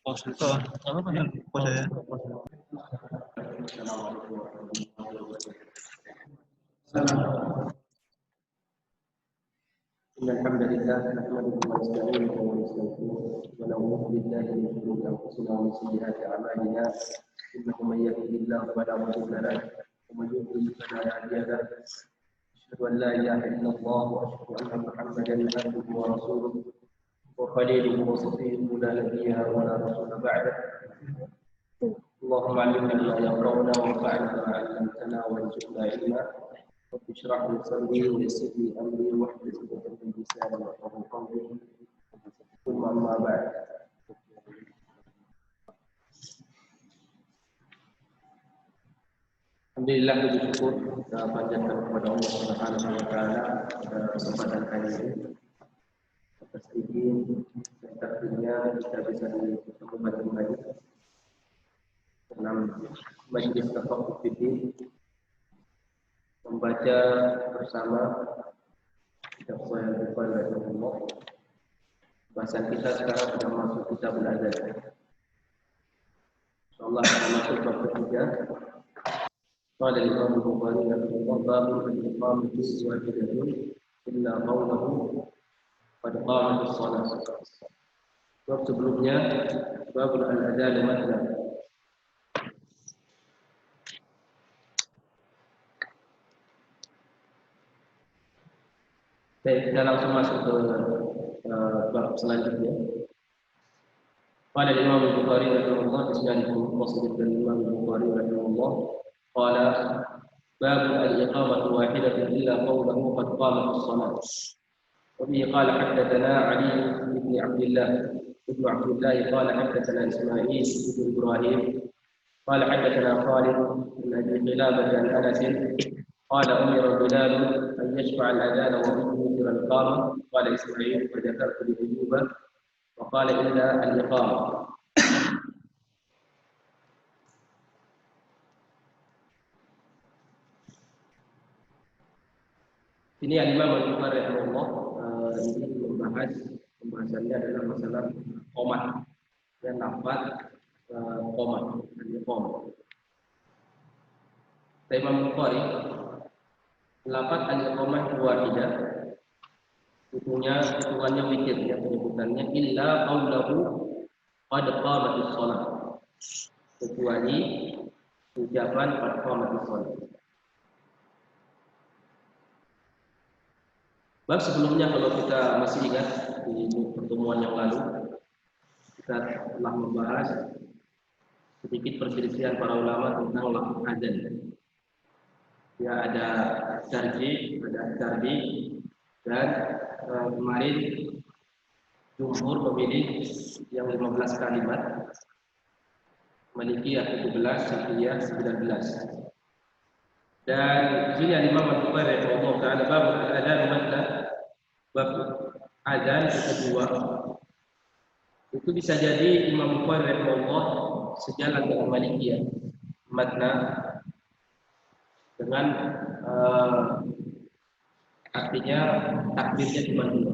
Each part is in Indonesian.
Pos itu apa pada pos saya? إن الحمد لله نحمده ونستعينه ونستغفره ونعوذ بالله من شرور أنفسنا ومن سيئات أعمالنا إنه من يهده الله فلا مضل له ومن يضلل فلا هادي له أشهد أن لا إله إلا الله وأشهد أن محمدا عبده ورسوله وخليله وصفيه لا نبي ولا رسول بعده اللهم علمنا ما ينفعنا وانفعنا بما علمتنا وارزقنا علما رب اشرح لي صدري ويسر لي امري واحلل عقدة من لساني يفقهوا قولي ثم اما بعد Alhamdulillah puji syukur kita panjatkan kepada Allah Subhanahu wa taala pada kesempatan kali ini atas izin dan takdirnya kita bisa bertemu kembali dalam majlis tafaqquh fiqih membaca bersama kitab Sahih Bukhari rahimahullah. Bahasan kita sekarang sudah masuk kitab al-adab. Insyaallah kita masuk bab ketiga. Qala Imam Bukhari rahimahullah bab al-iqamah wahidatun illa qawluhu qad qamat as-salah. Bab sebelumnya bab al-adab matna. Baik, kita langsung masuk ke bab selanjutnya. Qala Imam Bukhari rahimahullah isnadul Muslim dan Imam Bukhari rahimahullah qala bab al-iqamah wahidatun illa qawluhu qad qamat as-salah. Wa bihi qala haddathana Ali ibn Abdullah qala haddathana Ismail ibn Ibrahim qala haddathana Khalid bin Abi Qilabah an Anas قال أمر بلال أن يشفع الأذان ويؤثر الإقامة قال إسماعيل فذكرت لأيوب وقال إلا الإقامة. Ini Imam Al-Bukhari rahimahullah ini pembahasannya adalah masalah qomat dan lafaz qomat dan iqamah. Imam Bukhari lafaz al-iqamah wahidah hitungannya witir ya penyebutannya illa qawluhu qad qamatis shalah kecuali ucapan qad qamatis shalah. Bab sebelumnya kalau kita masih ingat di pertemuan yang lalu kita telah membahas sedikit perselisihan para ulama tentang lafaz adzan. Ya ada tarjih, ada tarjih dan kemarin jumhur memilih yang 15 kalimat, Malikiyah 17, Syafi'iyah 19. Dan sini Imam Al-Bukhari rahimahullah taala bab al-adzan matna bab adzan kedua. Itu bisa jadi Imam Bukhari rahimahullah sejalan dengan Malikiyah matna dengan artinya takbirnya cuma dua.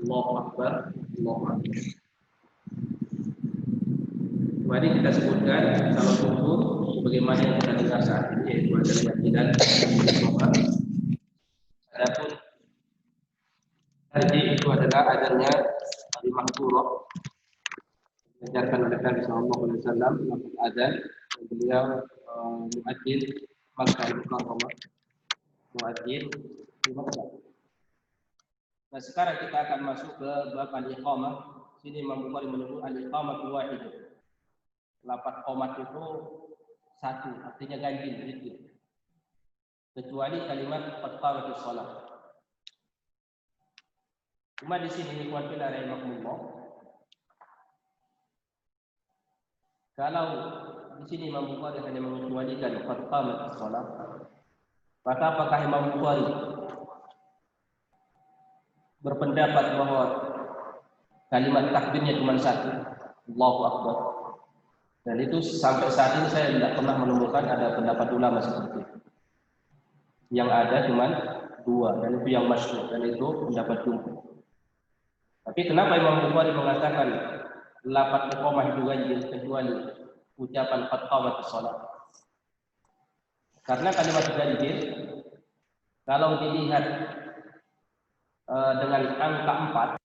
Allahu Akbar, Allahu Akbar. Mari kita sebutkan kalau jumhur sebagaimana yang kita dengar saat ini yaitu adalah tidak sholat. Adapun tadi itu adalah adanya al-mahdzurah diajarkan oleh Nabi sallallahu alaihi wasallam untuk adzan dan beliau muadzin Makkah Mukarramah muadzin di Makkah. Nah, sekarang kita akan masuk ke bab al-iqamah. Sini Imam Bukhari menyebut al-iqamah wahidah. Lafaz qomat itu satu, artinya ganjil gitu. Kecuali kalimat qad qamatis shalah. Cuma di sini ikhwan fillah rahimahumullah. Kalau di sini Imam Bukhari hanya mengecualikan qad qamatis shalah, maka apakah Imam Bukhari berpendapat bahwa kalimat takbirnya cuma satu, Allahu Akbar? Dan itu sampai saat ini saya tidak pernah menemukan ada pendapat ulama seperti itu. Yang ada cuma dua, dan itu yang masyhur, dan itu pendapat jumhur. Tapi kenapa Imam Bukhari mengatakan lafaz iqamah itu ganjil kecuali ucapan qad qamatis shalah. Karena kalimat ganjil kalau dilihat dengan angka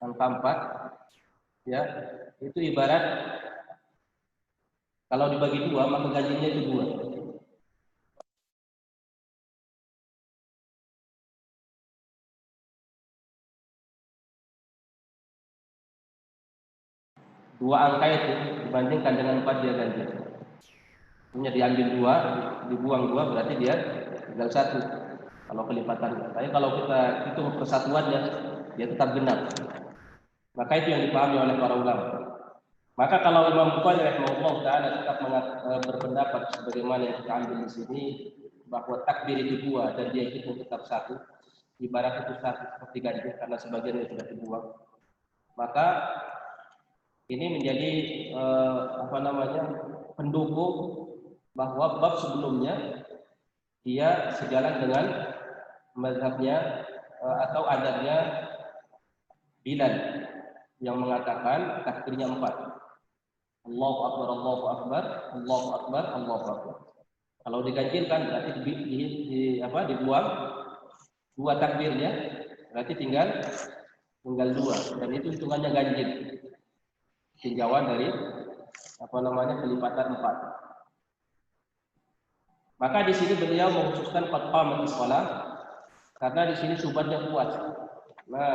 4 ya, itu ibarat kalau dibagi 2 maka ganjilnya itu 2. Dua angka itu dibandingkan dengan 4 dia ganjil. Punya diambil 2, dibuang 2 berarti dia tinggal 1 kalau kelipatan. Tapi kalau kita hitung persatuannya dia tetap genap. Maka itu yang dipahami oleh para ulama. Maka kalau Imam Bukhari rahimahullah taala tetap berpendapat sebagaimana yang kita ambil di sini bahwa takbir itu 2 dan dia hitung tetap 1, ibarat itu 1 seperti ganjil karena sebagiannya sudah dibuang. Maka ini menjadi pendukung bahwa bab sebelumnya dia sejalan dengan mazhabnya atau adabnya Bilal yang mengatakan takbirnya 4. Allahu akbar, Allahu akbar, Allahu akbar, Allahu akbar. Kalau diganjilkan berarti dibuang 2 takbirnya, berarti tinggal 2 dan itu hitungannya ganjil. Tinjauan dari kelipatan 4. Maka di sini beliau mengkhususkan qad qamatis shalah karena di sini subhatnya kuat. Nah,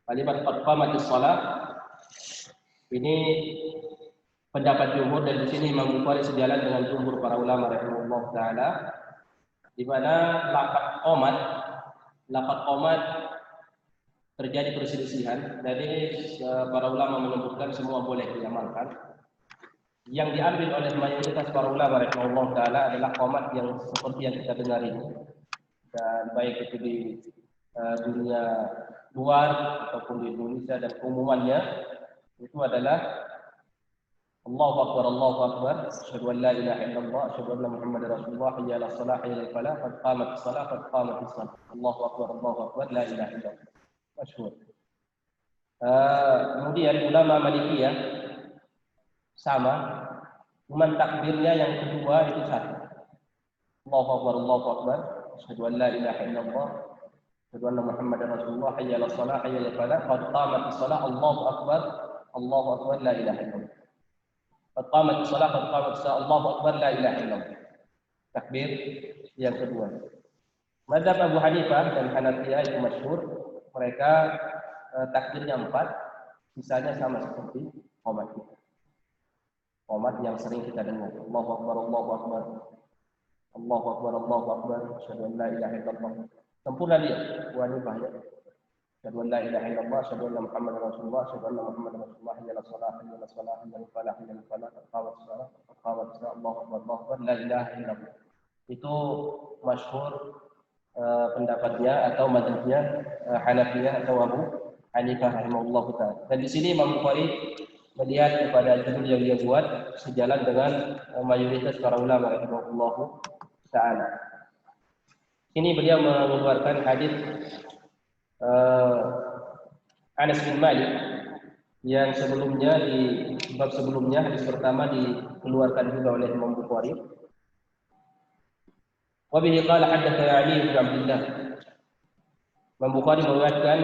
kalimat qad qamatis shalah ini pendapat jumhur dan di sini Imam Bukhari sejalan dengan jumhur para ulama rahimahullah taala di mana lafaz qomat terjadi perselisihan. Dari para ulama menyebutkan semua boleh diamalkan. Yang diambil oleh mayoritas para ulama rahimahullah taala adalah qomat yang seperti yang kita dengar ini. Dan baik itu di dunia luar ataupun di Indonesia dan umumannya itu adalah Allahu akbar, Allahu akbar, asyhadu an la ilaha illallah, asyhadu anna Muhammadar Rasulullah, hayya 'alas shalah, hayya 'alal falah, qad qamatis shalah, qad qamatis shalah. Allahu akbar, la ilaha illallah. Masyhur. Kemudian ulama Malikiyah sama, cuman takbirnya yang kedua itu 1. Allahu akbar, asyhadu an la ilaha illallah, asyhadu anna Muhammadar Rasulullah, hayya 'alas shalah, hayya 'alal falah, qad qamatis shalah, Allahu akbar, la ilaha illallah. Qad qamatis shalah, qad qamatis shalah, Allahu akbar, la ilaha illallah. Takbir yang kedua. Mazhab Abu Hanifah dan Hanafiyah itu masyhur, mereka takbirnya 4, sisanya sama seperti qomat kita. Qomat yang sering kita dengar. Allahu akbar, Allahu akbar. Allahu akbar, Allahu akbar. Asyhadu an la ilaha illallah. Sempurna dia, Abu Hanifah ya. Asyhadu an la ilaha illallah, asyhadu anna Muhammadar Rasulullah, asyhadu anna Muhammadar Rasulullah, hayya 'alas shalah, hayya 'alal falah, hayya 'alal falah, hayya 'alal falah, qad qamatis shalah, qad qamatis shalah, Allahu akbar, Allahu akbar, la ilaha illallah. Itu masyhur pendapatnya atau mazhabnya Hanafiyah atau Abu Hanifah rahimahullah taala. Dan di sini Imam Bukhari melihat kepada judul yang dia buat sejalan dengan mayoritas para ulama rahimahullah taala. Ini beliau mengeluarkan hadis Anas bin Malik yang sebelumnya di bab sebelumnya, hadis pertama dikeluarkan juga oleh Imam Bukhari. Wa bihi qala haddatsana Ali bin Abdullah. Imam Bukhari meriwayatkan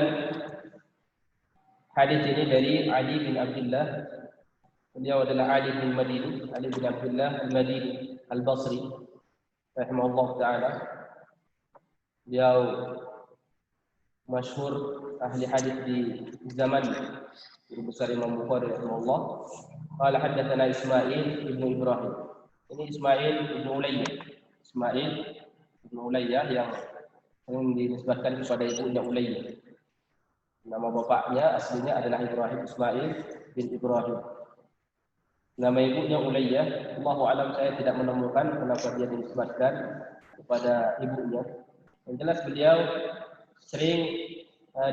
hadis ini dari Ali bin Abdullah. Beliau adalah Ali bin Madini, Ali bin Abdullah Al-Madini Al-Basri rahimahullah taala. Beliau masyhur ahli hadis di zaman Guru besar Imam Bukhari rahimahullah. Qala haddatsana Ismail bin Ibrahim. Ini Ismail bin Ulayyah. Ismail bin Ulayyah yang dinisbatkan kepada ibunya Ulayyah. Nama bapaknya aslinya adalah Ibrahim, Ismail bin Ibrahim. Nama ibunya Ulayyah, Allahu a'lam, saya tidak menemukan kenapa dia dinisbatkan kepada ibunya. Yang jelas beliau sering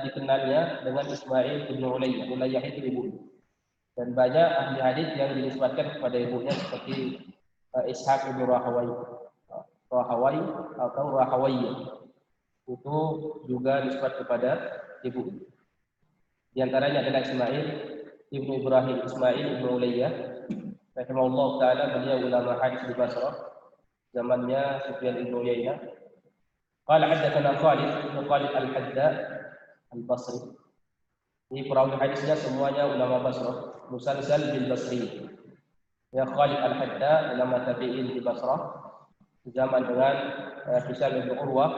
dikenalnya dengan Ismail bin Ulayyah. Ulayyah itu ibunya. Dan banyak ahli hadis yang dinisbatkan kepada ibunya seperti Ishaq bin Rahawai atau Rahawiyah. Itu juga nisbat kepada ibunya. Di antaranya adalah Ismail Ibnu Ibrahim Ismail Ibnu Ulayyah rahimahullah taala, beliau ulama hadis di Basrah zamannya Sufyan Ibnu Uyainah. Qala haddatsana Khalid bin Khalid Al-Hadda Al-Basri. Ini perawi hadisnya semuanya ulama Basrah, musalsal bil Basri. Ya, Khalid Al-Hadda ulama tabi'in di Basrah zaman dengan Hisham bin Urwah.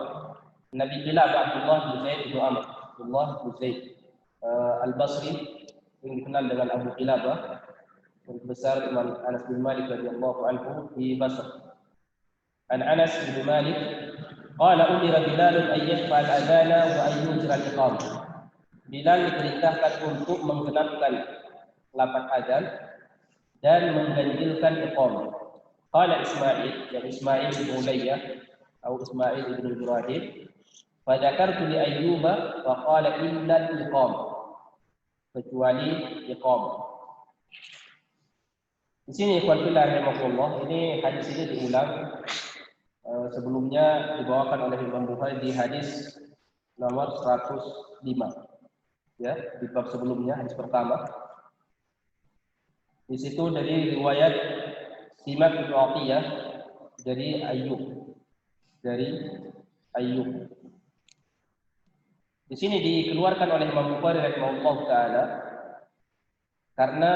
Nabi Kilab Abdullah bin Zaid bin Amr, Abdullah bin Zaid Al-Basri yang dikenal dengan Abu Kilabah, guru besar Imam Anas bin Malik radhiyallahu anhu di Basrah. An Anas bin Malik qala umira Bilal an yashfa al-adana wa an yujra al-iqamah. Bilal diperintahkan untuk menggenapkan lafaz adzan dan mengganjilkan iqamah. Qala Ismail, yang Ismail bin Ulayyah atau Ismail bin Ibrahim, fa dzakartu li Ayyuba fa qala illa al-iqamah, kecuali iqamah. Di sini ikhwan fillah rahimakumullah, ini hadis ini diulang. Sebelumnya dibawakan oleh Imam Bukhari di hadis nomor 105. Ya, di bab sebelumnya, hadis pertama. Di situ dari riwayat Simak bin Atiyah dari Ayyub. Di sini dikeluarkan oleh Imam Bukhari rahimahullah taala karena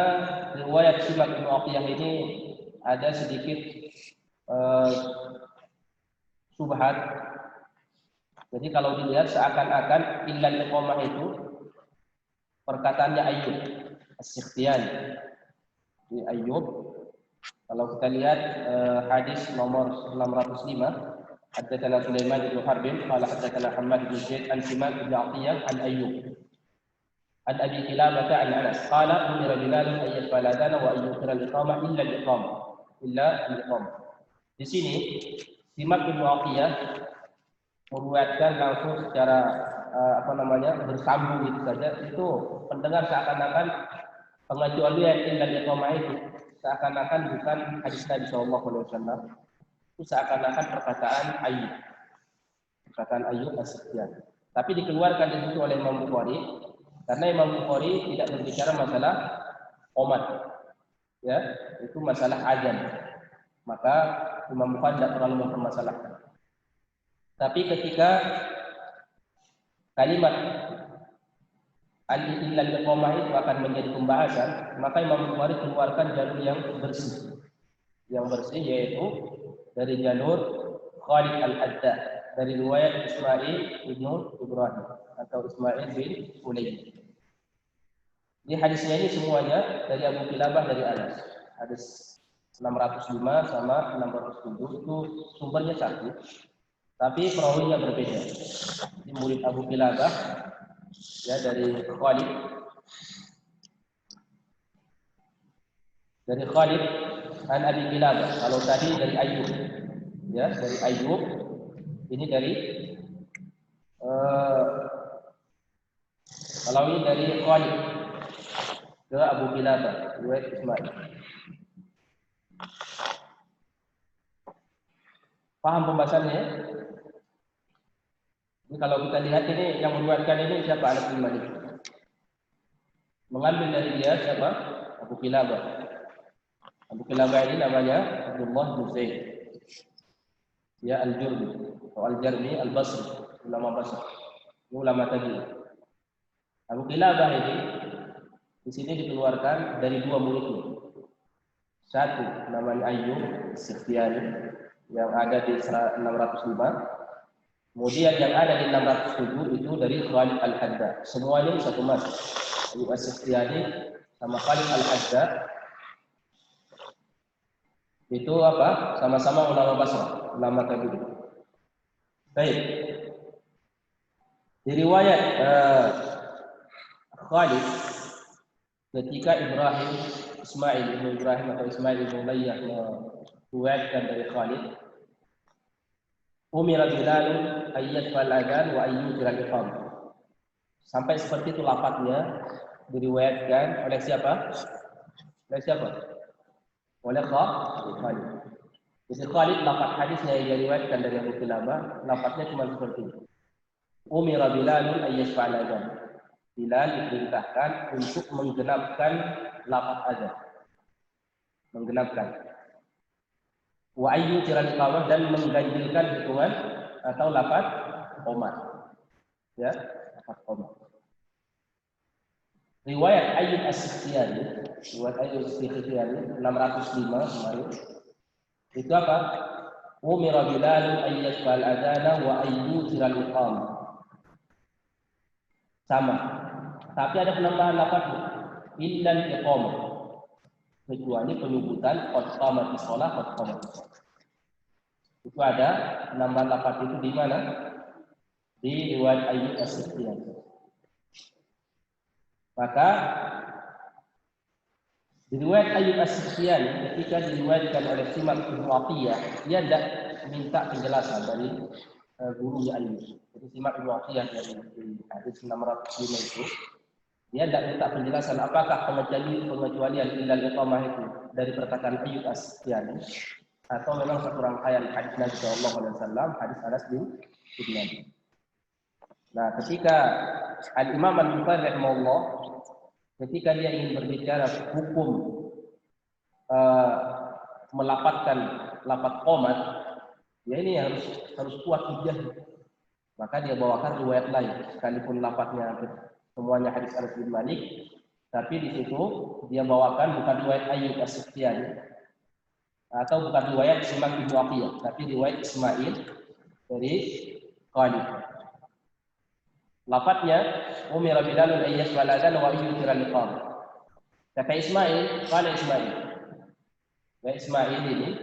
riwayat Simak bin Atiyah ini ada sedikit subhat. Jadi kalau dilihat seakan-akan illal iqamah itu perkataannya Ayyub As-Sikhtiyani. Di Ayyub, kalau kita lihat hadis nomor 605, haddatsana Sulaiman bin Harbin qala haddatsana Hammad bin Zaid an Simak bin Atiyah an Ayyub an Abi Kilabah an Anas qala umira Bilal an yashfa al-adana wa an yuqira al-iqamah illa al-iqamah. Di sini Simak bin Atiyah membuatkan langsung secara bersambung gitu saja. Itu pendengar seakan-akan pengecualian illa al-iqamah itu seakan-akan bukan hadis Nabi sallallahu alaihi wasallam. Itu seakan-akan perkataan Ayyub As-Sikhtiyani. Tapi dikeluarkan di situ oleh Imam Bukhari karena Imam Bukhari tidak berbicara masalah qomat. Ya, itu masalah adzan. Maka Imam Bukhari tidak terlalu mempermasalahkan. Tapi ketika kalimat al-illal iqamah itu akan menjadi pembahasan, maka Imam Bukhari keluarkan jalur yang bersih. Yang bersih yaitu dari jalur Khalid Al-Hadda, dari riwayat Ismail ibnu Ibrahim atau Ismail bin Ulayyah. Di hadisnya ini semuanya dari Abu Kilabah dari Anas. Hadis 605 sama 607 itu sumbernya satu, tapi perawinya berbeda. Ini murid Abu Kilabah ya dari Khalid an Abi Kilabah. Kalau tadi dari Ayyub, ya dari Ayyub, ini dari kalau ini dari Khalid ke Abu Kilabah riwayat Ismail. Paham pembahasannya? Jadi kalau kita lihat ini yang meriwayatkan ini siapa? Anas bin Malik. Mengambil dari dia siapa? Abu Kilabah. Abu Kilabah ini namanya Abdullah bin Zaid. Ya Al-Jurmi atau Al-Jarmi Al-Basri, ulama Basrah. Ini ulama tabi'in. Abu Kilabah ini di sini dikeluarkan dari dua muridnya. Satu namanya Ayyub As-Sikhtiyani yang ada di 605. Kemudian yang ada di 607 itu dari Khalid Al-Hadda. Semuanya satu mas. Ayyub As-Sikhtiyani sama Khalid Al-Hadda itu apa? Sama-sama ulama Basrah, ulama tabi'in. Baik. Di riwayat Khalid ketika Ismail bin Ibrahim atau Ismail bin Ulayyah meriwayatkan dari Khalid, umira Bilal ayyat fal adzan wa ayyujra al-iqamah. Sampai seperti itu lafadznya diriwayatkan oleh siapa? Oleh Khalid. Jadi Khalid lafaz hadisnya yang diriwayatkan dari Abu Kilabah, lafadznya cuma seperti ini. Umira Bilal ayyat fal adzan. Bilal diperintahkan untuk menggenapkan lafaz azan. Menggenapkan. Wa ayyu tiral iqamah dan mengganjilkan hitungan atau lafaz qomat. Ya, lafaz qomat. Riwayat Ayyub As-Sikhtiyani, riwayat Ayyub As-Sikhtiyani 605 kemarin. Itu apa? Umira Bilal an yashfa'al adana wa ayyu tiral iqamah. Sama. Tapi ada penambahan lafaz illal iqamah. Kecuali penyebutan qad qamatis shalah, qad qamatis shalah. Itu ada penambahan lafaz itu di mana? Di riwayat Ayyub As-Sikhtiyani. Maka di riwayat Ayyub As-Sikhtiyani ketika diriwayatkan oleh Simak bin Atiyah, dia tidak minta penjelasan dari gurunya Ayyub. Jadi Simak bin Atiyah dari hadis 605 itu, dia tidak minta penjelasan apakah pengecualian illal iqamah itu dari perkataan Ayyub As-Sikhtiyani atau memang satu rangkaian hadis Nabi sallallahu alaihi wasallam, hadis Anas bin Nabi. Nah, ketika Al-Imam Al-Bukhari rahimahullah ketika dia ingin berbicara hukum melapatkan lafaz qomat, ya ini harus kuat hujah. Maka dia bawakan riwayat lain, sekalipun lafaznya semuanya hadis Anas bin Malik, tapi di situ dia bawakan bukan riwayat Ayyub As-Sikhtiyani atau bukan riwayat Simak bin Atiyah, tapi riwayat Ismail dari Khalid. Lafadznya umira Bilal an yashfa'al adzan wa yutiral iqamah. Kata Ismail, qala Ismail. Wa Ismail ini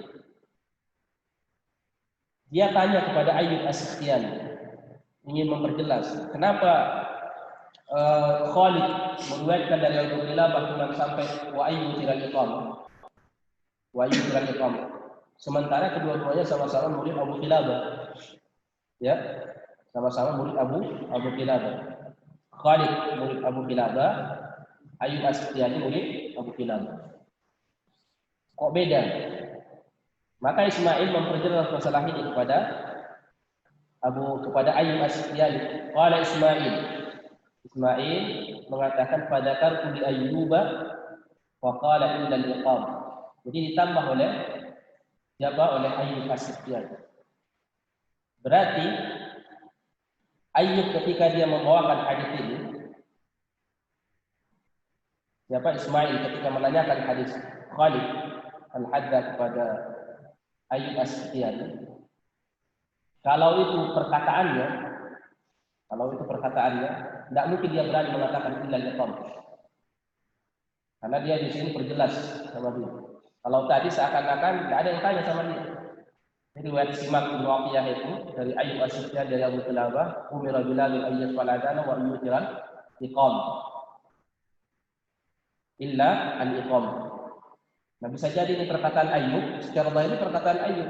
dia tanya kepada Ayyub As-Sikhtiyani ingin memperjelas kenapa Khalid meriwayatkan dari Abu Qilabah cuma sampai wa yutiral iqamah. Wa yutiral iqamah. Sementara kedua-duanya sama-sama murid Abu Qilabah. Ya. Sama-sama murid Abu Qilabah. Khalid murid Abu Qilabah, Ayyub As-Sikhtiyani murid Abu Qilabah. Kok beda? Maka Ismail memperjelas masalah ini kepada Ayyub As-Sikhtiyani. Qala Ismail mengatakan pada kartu di Ayyuba wa qala illa al-iqam. Jadi ditambah oleh siapa? Oleh Ayyub As-Sikhtiyani. Berarti Ayyub ketika dia membawakan hadis ini, siapa Ismail ketika menanyakan hadis Khalid Al-Hadda kepada Ayyub As-Sikhtiyani, kalau itu perkataannya, tidak mungkin dia berani mengatakan illal iqam. Karena dia di sini perjelas sama dia. Kalau tadi seakan-akan tidak ada yang tanya sama dia. Jadi riwayat Simak bin Atiyah itu dari Ayyub As-Sikhtiyani dari Abu Qilabah, umira Bilal an yashfa'al adzana wa yutiral iqamah. Illa al-iqam. Nah, bisa jadi ini perkataan Ayyub, secara zahir perkataan Ayyub.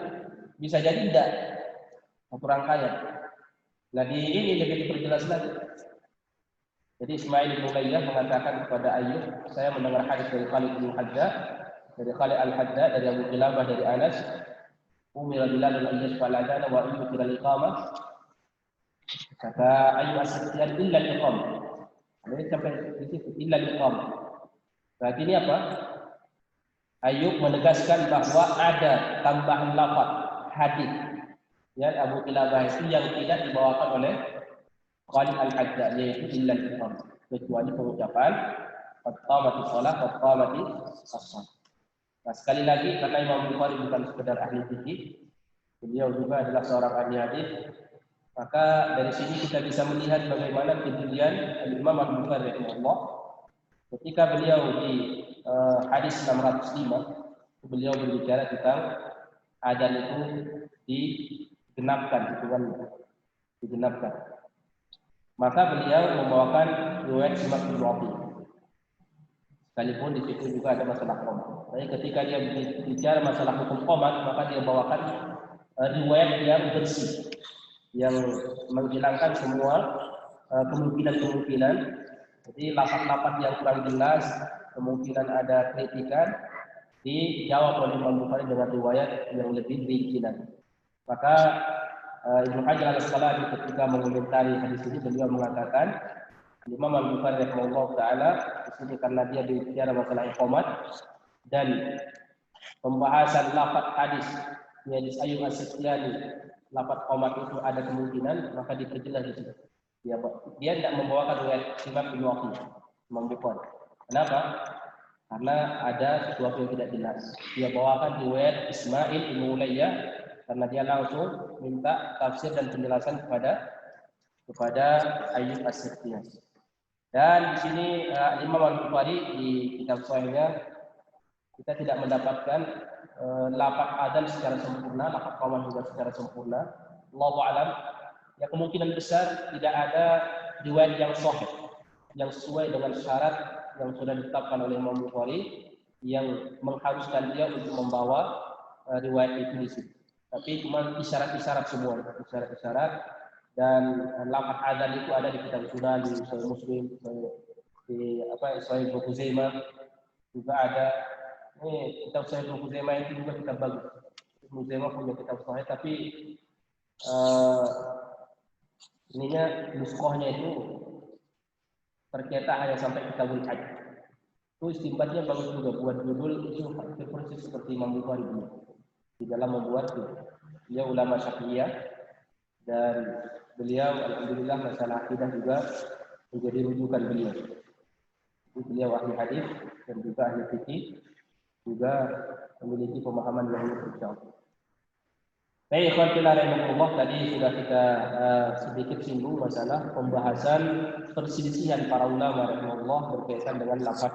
Bisa jadi tidak. Satu rangkaian. Nah, di ini lebih diperjelas lagi. Jadi Ismail bin Umayyah mengatakan kepada Ayyub, saya mendengar hadis dari Khalid bin Hadda, dari Khalid Al-Hadda, dari Abu Qilabah, dari Anas, umira Bilal an yashfa'al adzana wa yutiral iqamah. Kata Ayyub As-Sikhtiyani illa al-iqamah. Jadi sampai di situ illa al-iqamah. Berarti ini apa? Ayyub menegaskan bahwa ada tambahan lafaz hadis ya Abu Qilabah itu yang tidak dibawakan oleh Khalid Al-Hadda, yaitu illa al-iqamah, kecuali pengucapan qad qamatis shalah, qad qamatis shalah. Nah, sekali lagi karena Imam Bukhari bukan sekedar ahli fikih, beliau juga adalah seorang ahli hadis. Maka dari sini kita bisa melihat bagaimana kemudian Imam Al-Bukhari rahimahullah ketika beliau di hadis 605 beliau berbicara tentang adzan itu digenapkan, digenapkan. Maka beliau membawakan riwayat Simak bin Atiyah. Sekalipun di situ juga ada masalah qomat. Tapi ketika dia bicara masalah hukum qomat, maka dia bawakan riwayat yang bersih, yang menghilangkan semua kemungkinan-kemungkinan. Jadi lafaz-lafaz yang kurang jelas, kemungkinan ada kritikan, dijawab oleh Imam Bukhari dengan riwayat yang lebih rinci. Maka Ibnu Hajar Al-Asqalani ketika mengomentari hadis ini beliau mengatakan Imam Al-Bukhari rahimahullah taala di sini karena dia bicara masalah iqamat dan pembahasan lafaz hadis hadis Ayyub As-Sikhtiyani, lafaz qomat itu ada kemungkinan, maka diperjelas di situ. Dia tidak membawakan riwayat Imam Ibnu Waqi, Imam Bukhari. Kenapa? Karena ada sesuatu yang tidak jelas. Dia bawakan riwayat Ismail bin Ulayya karena dia langsung minta tafsir dan penjelasan kepada Ayyub As-Sikhtiyani. Dan di sini Imam Al-Bukhari di kitab Sahihnya kita tidak mendapatkan lafaz adzan secara sempurna, lafaz qomat juga secara sempurna. Allahu a'lam. Ya kemungkinan besar tidak ada riwayat yang sahih yang sesuai dengan syarat yang sudah ditetapkan oleh Imam Bukhari yang mengharuskan dia untuk membawa riwayat itu di situ. Tapi cuma isyarat-isyarat semua, isyarat-isyarat, dan lafaz adzan itu ada di kitab Sunan, di Sahih Muslim, di Sahih Ibnu Khuzaimah juga ada. Ini kitab Sahih Ibnu Khuzaimah itu juga kitab bagus. Ibnu Khuzaimah punya kitab sahih, tapi ininya nuskohnya itu tercetak hanya sampai Kitabul Hajj. Itu istimbatnya bagus juga, buat judul itu hampir persis seperti Imam Bukhari di dalam membuat itu. Dia ulama Syafi'iyah dan beliau alhamdulillah masalah akidah juga menjadi rujukan beliau. Beliau ahli hadis dan juga ahli fikih, juga memiliki pemahaman yang insyaallah. Baik, ikhwan fillah rahimakumullah, tadi sudah kita sedikit singgung masalah pembahasan perselisihan para ulama rahimahullah berkaitan dengan lafaz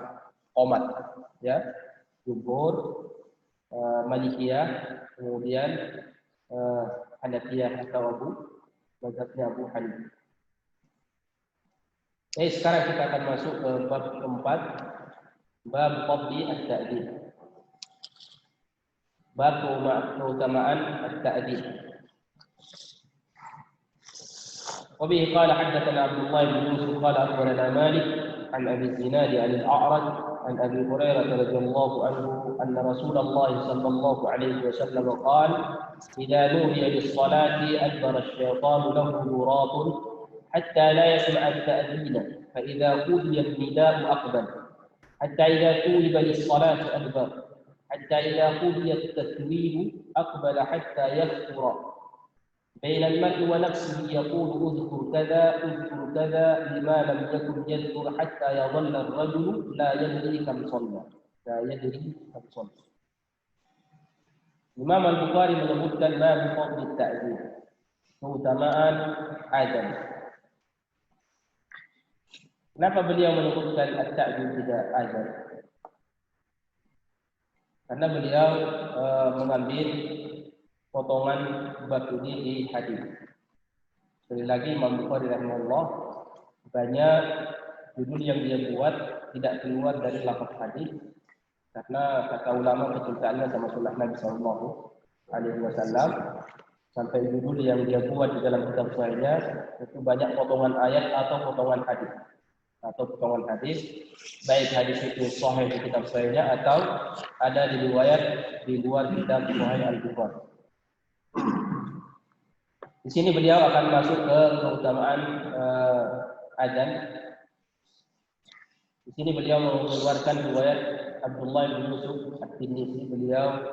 qomat, ya, jumhur, Malikiyah, kemudian Hanafiyah atau mazhabnya Abu Hanifah. Sekarang kita akan masuk ke bab keempat, bab qabli at-ta'dil. Bab keutamaan at-ta'dil. Wa bihi qala haddatsana Abdullah bin Yusuf qala akhbarana Malik an Abi Zinad an al-A'raj an Abi Hurairah radhiyallahu anhu anna Rasulullah sallallahu alaihi wasallam qala idza nudiya lis-salati adbara asy-syaitanu lahu duratun hatta la yasma'a at-ta'dina fa idza qudiya an-nida'u aqbal hatta idza tuliba lis-salati adbara حتى إذا قضي التثويب أقبل حتى يخطر بين المرء ونفسه يقول اذكر كذا لما لم يكن يذكر حتى يظل الرجل لا يدري كم صلى. Imam Al-Bukhari menyebutkan bab fadl at-ta'dil, keutamaan adzan. Kenapa beliau menyebutkan at-ta'dil tidak adzan? Karena beliau mengambil potongan bab ini di hadis. Sekali lagi Imam Bukhari rahimahullah banyak judul yang dia buat tidak keluar dari lafaz hadis karena kata ulama kecintaannya sama sunnah Nabi sallallahu alaihi wasallam sampai judul yang dia buat di dalam kitab sahihnya itu banyak potongan ayat atau potongan hadis, baik hadis itu sahih di kitab sahihnya atau ada di riwayat di luar kitab Sahih Al-Bukhari. Di sini beliau akan masuk ke keutamaan adzan. Di sini beliau mengeluarkan riwayat Abdullah bin Yusuf At-Tinnisi. Beliau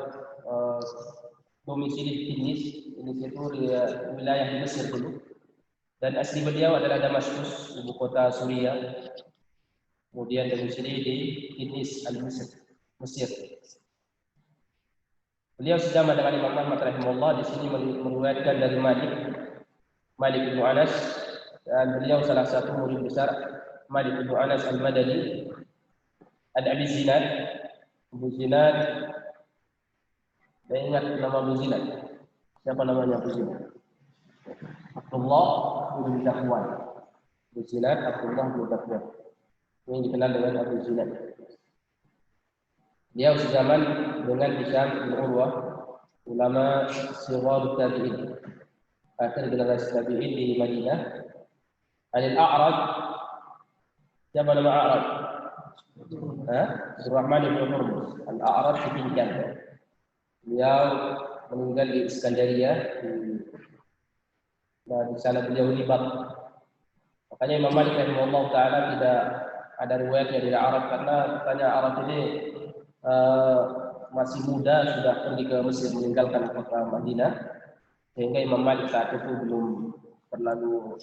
domisili di Tinis. Tinis itu wilayah di Mesir dulu. Dan asli beliau adalah Damaskus, ibu kota Suriah. Kemudian domisili di Tinis Mesir. Beliau sama dengan Imam Ahmad rahimahullah di sini meriwayatkan dari Malik bin Anas, dan beliau salah satu murid besar Malik bin Anas Al-Madani. Ada Abi Zinad. Abu Zinad. Saya ingat nama Abu Zinad. Siapa namanya Abu Zinad? Abdullah bin Dhafwan. Abu Zinad Abdullah bin Dhafwan. Ini dikenal dengan Abu Zinad. Dia sezaman dengan Hisham bin Urwah, ulama Sighar Tabi'in, akhir generasi Tabi'in di Madinah. Al-A'raj, siapa nama A'raj? Abdurrahman bin Hurmuz. Al-A'raj ditinggalkan. Beliau meninggal di Iskandaria, di sana beliau libat. Makanya Imam Malik rahimahullah taala tidak ada riwayatnya dari Arab karena katanya Arab ini masih muda sudah pergi ke Mesir meninggalkan kota Madinah, sehingga Imam Malik saat itu belum terlalu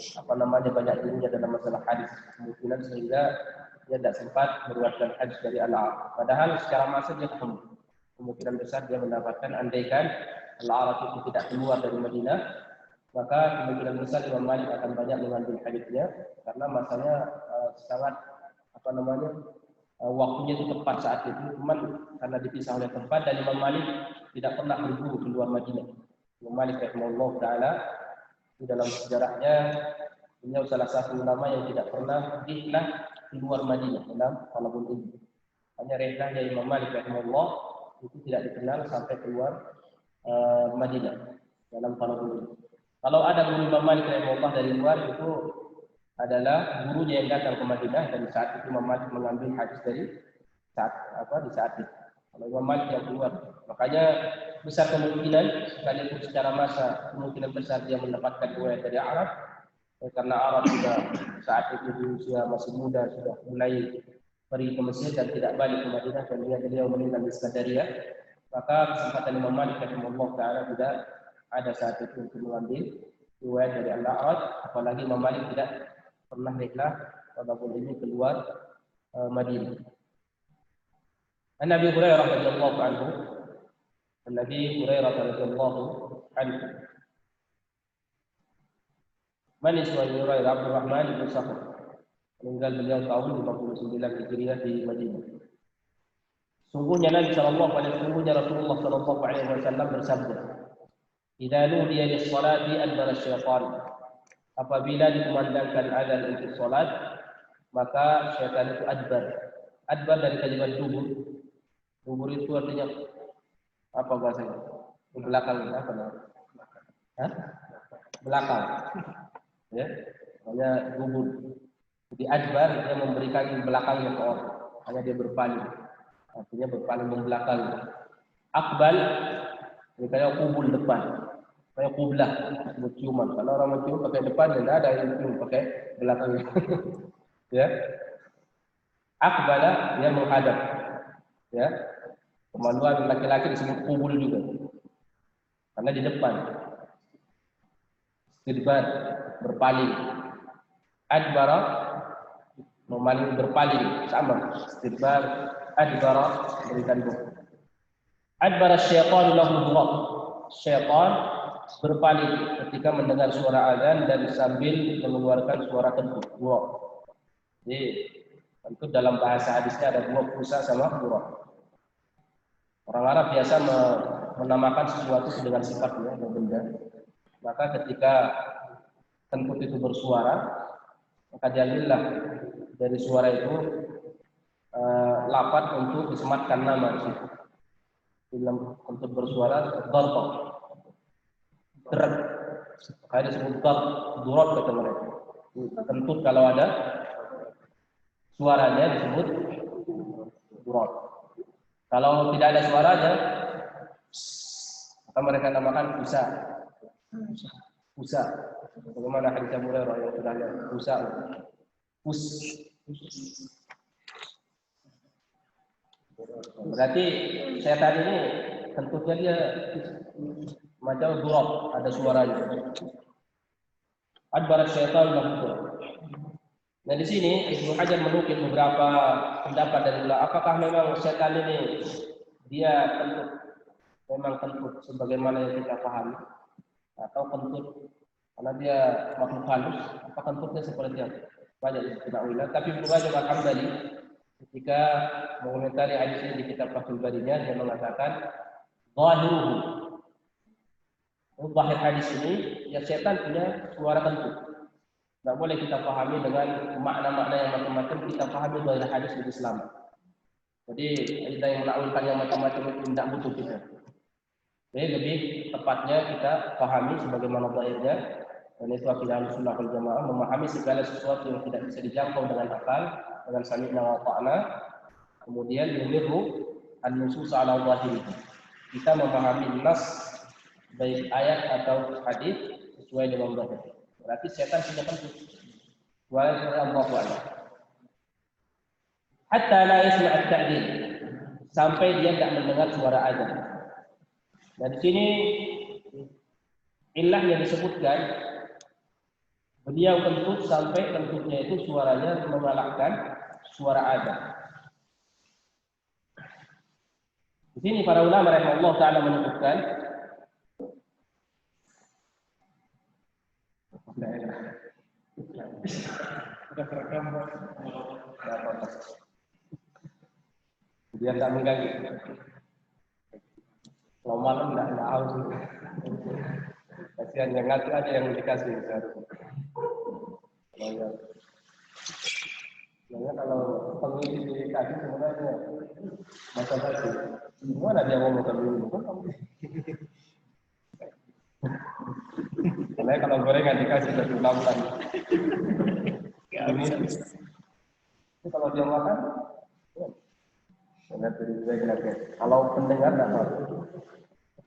banyak ilmunya dalam masalah hadis kemungkinan, sehingga dia tidak sempat meriwayatkan hadis dari Al-Arab. Padahal secara masa dia kemungkinan besar dia mendapatkan, andaikan Al-Arab itu tidak keluar dari Madinah, maka kemungkinan besar Imam Malik akan banyak mengambil hadisnya karena masanya sangat waktunya itu tepat saat itu, cuman karena dipisah oleh tempat, dan Imam Malik tidak pernah berburu keluar Madinah. Imam Malik rahimahullah taala di dalam sejarahnya beliau salah satu ulama yang tidak pernah rihlah keluar Madinah dalam talabul ilmu. Hanya rihlahnya Imam Malik rahimahullah itu tidak dikenal sampai keluar Madinah dalam talabul ilmu. Kalau ada guru Imam Malik rahimahullah dari luar, itu adalah gurunya yang datang ke Madinah, dan saat itu Imam Malik mengambil hadis dari di saat itu. Kalau Imam Malik yang keluar, makanya besar kemungkinan sekalipun secara masa kemungkinan besar dia mendapatkan riwayat dari Arab, karena Arab juga saat itu di usia masih muda sudah mulai pergi ke Mesir dan tidak balik ke Madinah, dan beliau meninggal di Skadariyah, maka kesempatan Imam Malik rahimahullah taala tidak ada saat itu untuk mengambil riwayat dari Al-Arab, apalagi Imam Malik tidak pernah rihlah walaupun ini keluar Madinah. An Abi Hurairah radhiyallahu anhu, Nabi Hurairah radhiyallahu anhu. Man ismu Hurairah? Abdul Rahman bin Sakhr. Meninggal beliau tahun 59 Hijriah di Madinah. Sungguhnya Nabi Rasulullah sallallahu alaihi wasallam bersabda, "Idza nudiya lis-salati adbara asy-syaitan." Apabila dikumandangkan azan untuk salat, maka syaitan itu adbar. Adbar dari kalimat dubur. Dubur itu artinya apa bahasanya? Belakang, apa namanya? Belakang. Ya, namanya dubur. Jadi adbar dia memberikan belakangnya ke orang. Hanya dia berpaling. Artinya berpaling membelakang. Akbal ini kayak kubul depan. Kayak kublah, ciuman. Kalau orang mencium pakai depan, tidak ada yang cium pakai belakangnya. Ya, akbala yang menghadap. Ya, kemaluan laki-laki disebut kubul juga, karena di depan. Istidbar, berpaling. Adbara, memaling berpaling, sama. Istidbar, adbara, berikan buku. Adbara syaitan lahu dhurab. Syaitan berpaling ketika mendengar suara azan dan sambil mengeluarkan suara kentut. Dhurab. Jadi kentut dalam bahasa hadisnya ada dua, fusa sama dhurab. Orang Arab biasa menamakan sesuatu dengan sifatnya atau benda. Maka ketika kentut itu bersuara, maka diambillah dari suara itu lafaz untuk disematkan nama di situ. Dalam kentut bersuara, darba. Gerak, makanya disebut dhurab kata mereka. Kentut kalau ada suaranya disebut dhurab. Kalau tidak ada suaranya, maka mereka namakan fusa. Fusa. Bagaimana hadis Abu Hurairah yang sudah ada fusa. Fus. Berarti setan ini kentutnya dia macam dhurab, ada suaranya. Adbar syaitan lahu. Nah di sini Ibnu Hajar menukil beberapa pendapat dari ulama. Apakah memang setan ini dia kentut, memang kentut sebagaimana yang kita pahami, atau kentut karena dia makhluk halus? Apa kentutnya seperti apa? Banyak istilah. Tapi Ibnu Hajar al-Hambali ketika mengomentari hadis ini di kitab Fathul Barinya, dia mengatakan zahiruhu. Zahir hadis ini, ya setan punya suara kentut. Tidak boleh kita pahami dengan makna-makna yang macam-macam. Kita pahami dari hadis di Islam. Jadi kita yang menakwilkan yang macam-macam itu tidak butuh kita. Jadi lebih tepatnya kita pahami sebagaimana zahirnya. Dan itu akidah Ahlussunnah wal Jamaah, memahami segala sesuatu yang tidak bisa dijangkau dengan akal, dengan sami'na wa ta'na. Kemudian yumirru an-nusus ala zahiri. Kita memahami nas baik ayat atau hadis sesuai dengan zahir. Berarti setan punya kentut. Allahu a'lam. Hatta la yasma' at-ta'dil, sampai dia tidak mendengar suara azan. Dan di sini illah yang disebutkan, beliau kentut sampai kentutnya itu suaranya mengalahkan suara azan. Di sini para ulama rahimahullah taala menyebutkan dia tidak mengganggu. Kalau malam tidak haus. Kasihan yang ngasih aja yang dikasih seharusnya. Karena kalau pengisi dikasih sebenarnya masa tadi, gimana dia mau makan dulu? Karena kalau gorengan dikasih satu lampan. Ini kalau dia makan, ya, kalau pendengar tidak tahu.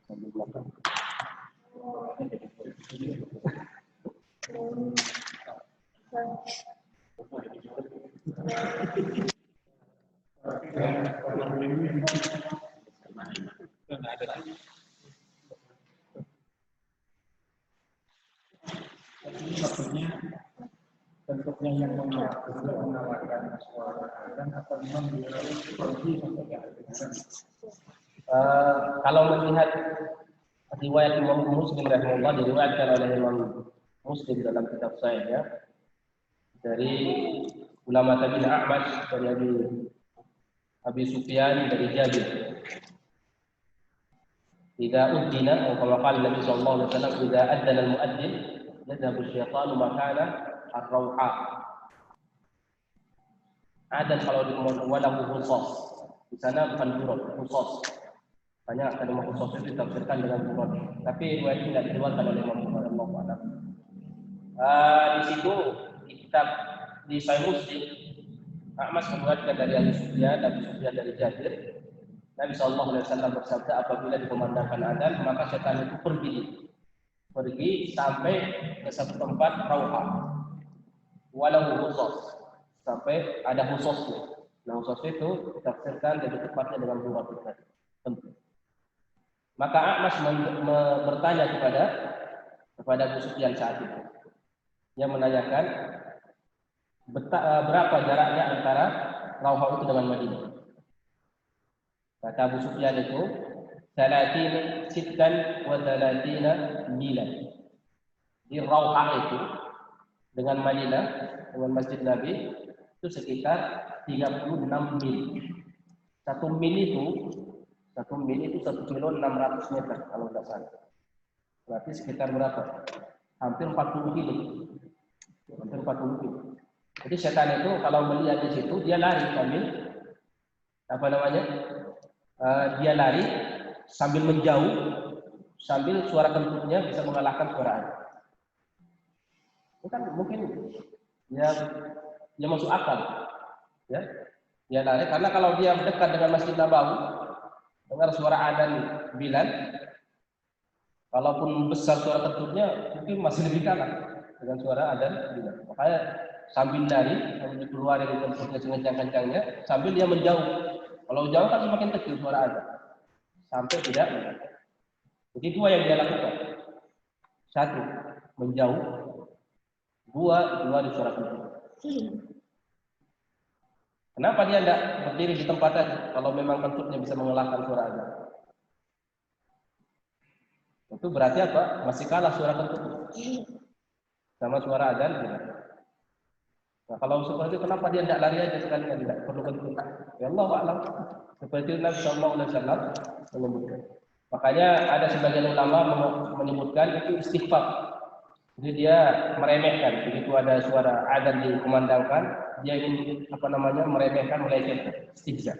Sambil makan. Bentuknya yang menawarkan suara dan atau memang seperti kalau melihat riwayat Imam Muslim rahimahullah, diriwayatkan oleh Imam Muslim dalam kitab Sahihnya dari ulama tabi'in A'mash dari Abi Sufyan dari Jabir. Idza uddina atau kama qala Nabi sallallahu alaihi wasallam, idza adzana al-muadzin yadhhabu asy-syaitanu makana ar-rauha. Ada kalau di walahu khusus. Di sana bukan turun, khusus. Hanya kalimat khusus itu ditafsirkan dengan turun. Tapi riwayat ini tidak diriwayatkan oleh Imam Bukhari rahimahullah. Di situ di kitab di Sahih Muslim, Ahmad meriwayatkan dari Abi Sufyan dari Jabir. Nabi sallallahu alaihi wasallam bersabda, apabila dikumandangkan adzan maka setan itu pergi sampai ke satu tempat rauha, walau khusus, sampai ada khususnya. Nah khusus itu ditafsirkan dari tempatnya dengan dua tentu. Maka Ahmad bertanya kepada Abu Sufyan saat itu. Dia menanyakan berapa jaraknya antara Rauha itu dengan Madinah. Kata Abu Sufyan itu 36 milan. Di Rauha itu dengan Madinah, dengan Masjid Nabi itu sekitar 36 mil. 1 mil itu 1 kilo 600 meter kalau tidak salah. Berarti sekitar berapa? Hampir 40 kilo. Hampir 40 kilo. Jadi setan itu kalau melihat di situ dia lari sambil dia lari sambil menjauh, sambil suara kentutnya bisa mengalahkan suara azan. Itu kan mungkin dia masuk akal, ya. Dia lari karena kalau dia dekat dengan Masjid Nabawi, dengar suara azan Bilal, kalaupun besar suara kentutnya mungkin masih lebih kalah dengan suara azan Bilal. Makanya sambil lari, sambil keluar dari kentutnya sekencang-kencangnya, sambil dia menjauh. Kalau jauh kan semakin kecil suara azan, sampai tidak mendengar. Jadi dua yang dia lakukan. Satu, menjauh. Dua di suara kentut. Kenapa dia tidak berdiri di tempat tadi kalau memang kentutnya bisa mengalahkan suara azan? Itu berarti apa? Masih kalah suara kentut sama suara azan. Nah, kalau seperti itu kenapa dia tidak lari aja sekalian, tidak perlu kentut? Ya Allah a'lam. Seperti Nabi sallallahu alaihi wasallam menyebutkan. Makanya ada sebagian ulama menyebutkan itu istighfar. Jadi dia meremehkan begitu ada suara azan dikumandangkan, dia ingin meremehkan, melecehkan, istihza.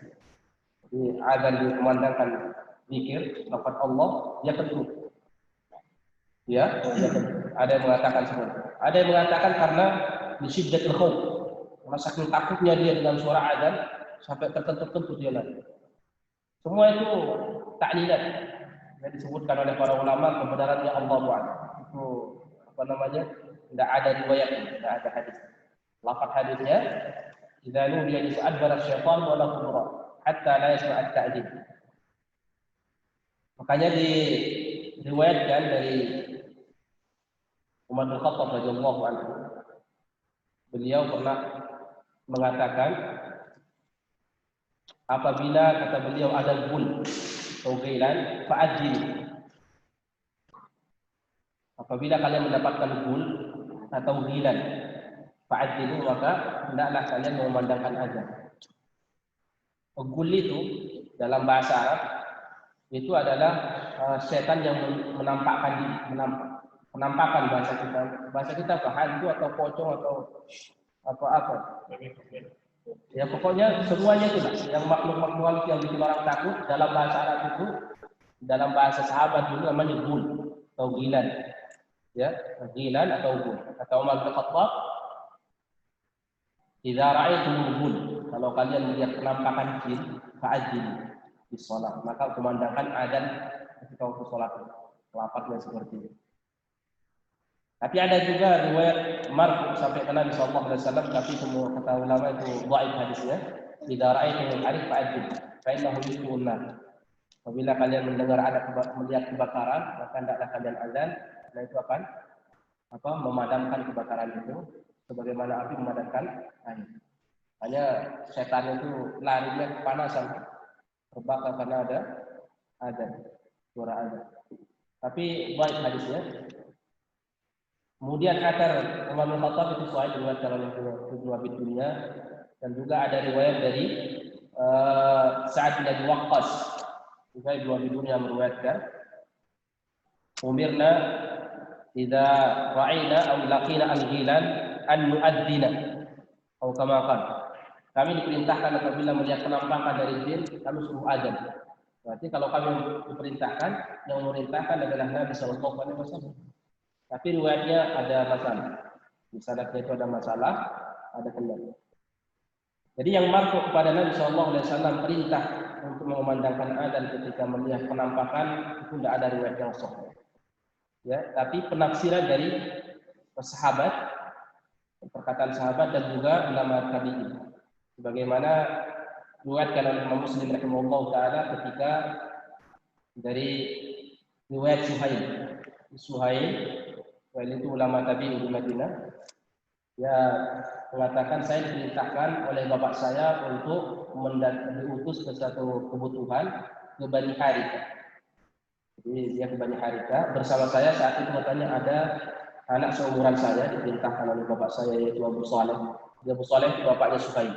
Jadi azan dikumandangkan zikir lafaz Allah, dia kentut. Ya, ada yang mengatakan seperti itu. Ada yang mengatakan karena disyiddatul khauf, karena saking takutnya dia dengan suara azan sampai terkentut-kentut dia lagi. Semua itu ta'lilat yang disebutkan oleh para ulama, kebenarannya Allah Ta'ala. Itu tidak ada riwayatnya, tidak ada hadis. Lafaz hadisnya, "Idza nudiya adbara syaitan wa la qudra hatta la yasma' at-ta'dib." Makanya diriwayatkan dari Umar bin Khattab radhiyallahu anhu, beliau pernah mengatakan, apabila kata beliau ada gul atau ghilan, fa'ajil. Apabila kalian mendapatkan gul atau ghilan, fa'ajilu, maka hendaklah kalian memandangkan azan. Gul itu dalam bahasa Arab itu adalah setan yang menampakkan diri, penampakan bahasa kita. Bahasa kita apa? Hantu atau pocong atau apa-apa. Ya pokoknya semuanya itu lah. Yang makhluk-makhluk yang bikin orang takut dalam bahasa Arab itu, dalam bahasa sahabat dulu namanya gul atau ghilan. Ya, ghilan atau gul. Kata Umar bin Khattab, "Idza ra'aitumul gul," kalau kalian melihat penampakan jin, fa'ajilu di salat, maka kumandangkan adzan ketika waktu salat. Lafaznya seperti itu. Tapi ada juga riwayat marfu sampai ke Nabi sallallahu alaihi wasallam, tapi semua kata ulama itu dhaif hadisnya. "Idza ra'aitumul harif fa'ajil, fa innahu yusbihun nar." Apabila kalian mendengar melihat kebakaran, maka hendaklah kalian azan, dan itu akan memadamkan kebakaran itu sebagaimana api memadamkan air. Hanya setan itu larinya kepanasan, terbakar karena ada azan, suara azan. Tapi baik hadisnya. Kemudian akar Umar bin Khattab itu sahih diriwayatkan oleh Ibnu Abi Dunya, dan juga ada riwayat dari Sa'ad bin Abi Waqqas, juga Ibnu Abi Dunya meriwayatkan, "Umirna idza ra'ayna aw laqina al-ghilan an nu'adzina," atau kama qala. Kami diperintahkan apabila melihat penampakan dari jin, kami suruh azan. Berarti kalau kami diperintahkan, yang memerintahkan adalah Nabi sallallahu alaihi wasallam. Tapi riwayatnya ada masalah. Di sanadnya itu ada masalah, ada kendala. Jadi yang marfu kepada Nabi sallallahu alaihi wasallam perintah untuk memandangkan azan ketika melihat penampakan itu tidak ada riwayat yang sahih. Ya, tapi penafsiran dari sahabat, perkataan sahabat dan juga ulama tabi'in. Sebagaimana diriwayatkan oleh Imam Muslim rahimahullah taala ketika dari riwayat Suhail itu ulama tabi'in di Madinah, ya mengatakan, saya diperintahkan oleh bapak saya untuk diutus ke satu kebutuhan ke Bani Harithah. Jadi dia ke Bani Harithah bersama saya. Saat itu katanya ada anak seumuran saya diperintahkan oleh bapak saya, yaitu Abu Saleh. Abu Saleh itu bapaknya Suhail.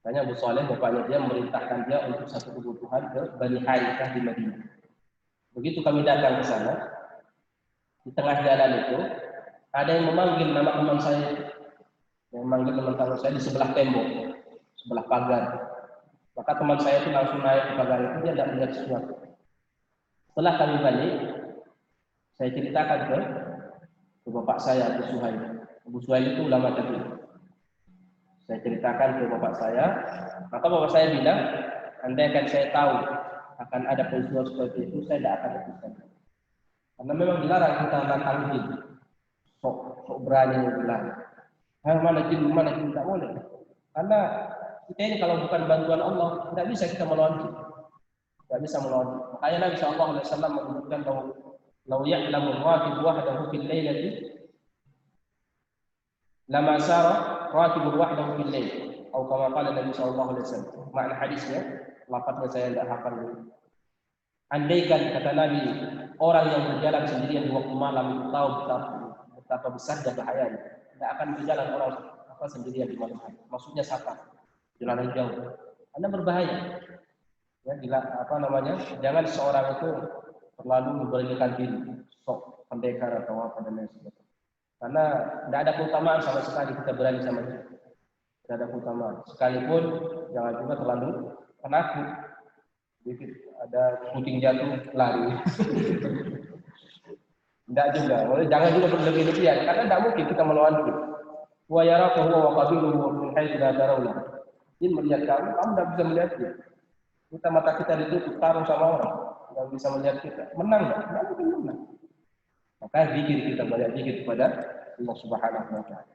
Tanya Abu Saleh, bapaknya dia memerintahkan dia untuk satu kebutuhan ke Bani Harithah di Madinah. Begitu kami datang ke sana, di tengah jalan itu ada yang memanggil nama teman saya, yang memanggil teman saya di sebelah tembok, sebelah pagar. Maka teman saya itu langsung naik ke pagar itu, dia tidak melihat sesuatu. Setelah kami balik, saya ceritakan ke bapak saya, Abu Suhail. Abu Suhail itu ulama tabi'in. Saya ceritakan ke bapak saya, maka bapak saya bilang, andai kan saya tahu akan ada peristiwa seperti itu, saya tidak akan lakukan. Karena memang dilarang kita menantang jin, sok berani bilang, mana jin tak boleh. Karena kita ini kalau bukan bantuan Allah, tidak bisa kita melawan jin, tidak bisa melawan. Makanya Nabi sallallahu alaihi wasallam menyebutkan bahwa "Lau ya'lamu ar-rakib wahdahu fil lailati lama sara rakibun wahdahu fil lail," atau kama qala Nabi sallallahu alaihi wasallam. Makna hadisnya, lafaznya saya tidak hafal. Andaikan kata Nabi, orang yang berjalan sendirian di waktu malam itu tahu betapa besar dan bahayanya, tidak akan berjalan orang sendirian di malam hari. Maksudnya safar, jalan yang jauh, karena berbahaya. Ya, jangan seorang itu terlalu memberanikan diri, sok pendekar atau apa dan lain sebagainya. Karena tidak ada keutamaan sama sekali kita berani sama dia. Tidak ada keutamaan. Sekalipun jangan juga terlalu penakut. Jadi ada kucing jatuh lari. Tidak juga. Jangan juga berlebih-lebihan, karena tidak mungkin kita melawan dia. Wa yarahu wa qabiluhu min haitsu la tarawna. Jin melihat kamu tidak bisa melihat dia. Mata kita ditutup, tarung sama orang, tidak bisa melihat kita. Menang enggak? Tidak mungkin menang. Maka zikir, kita banyak zikir kepada Allah Subhanahu wa taala.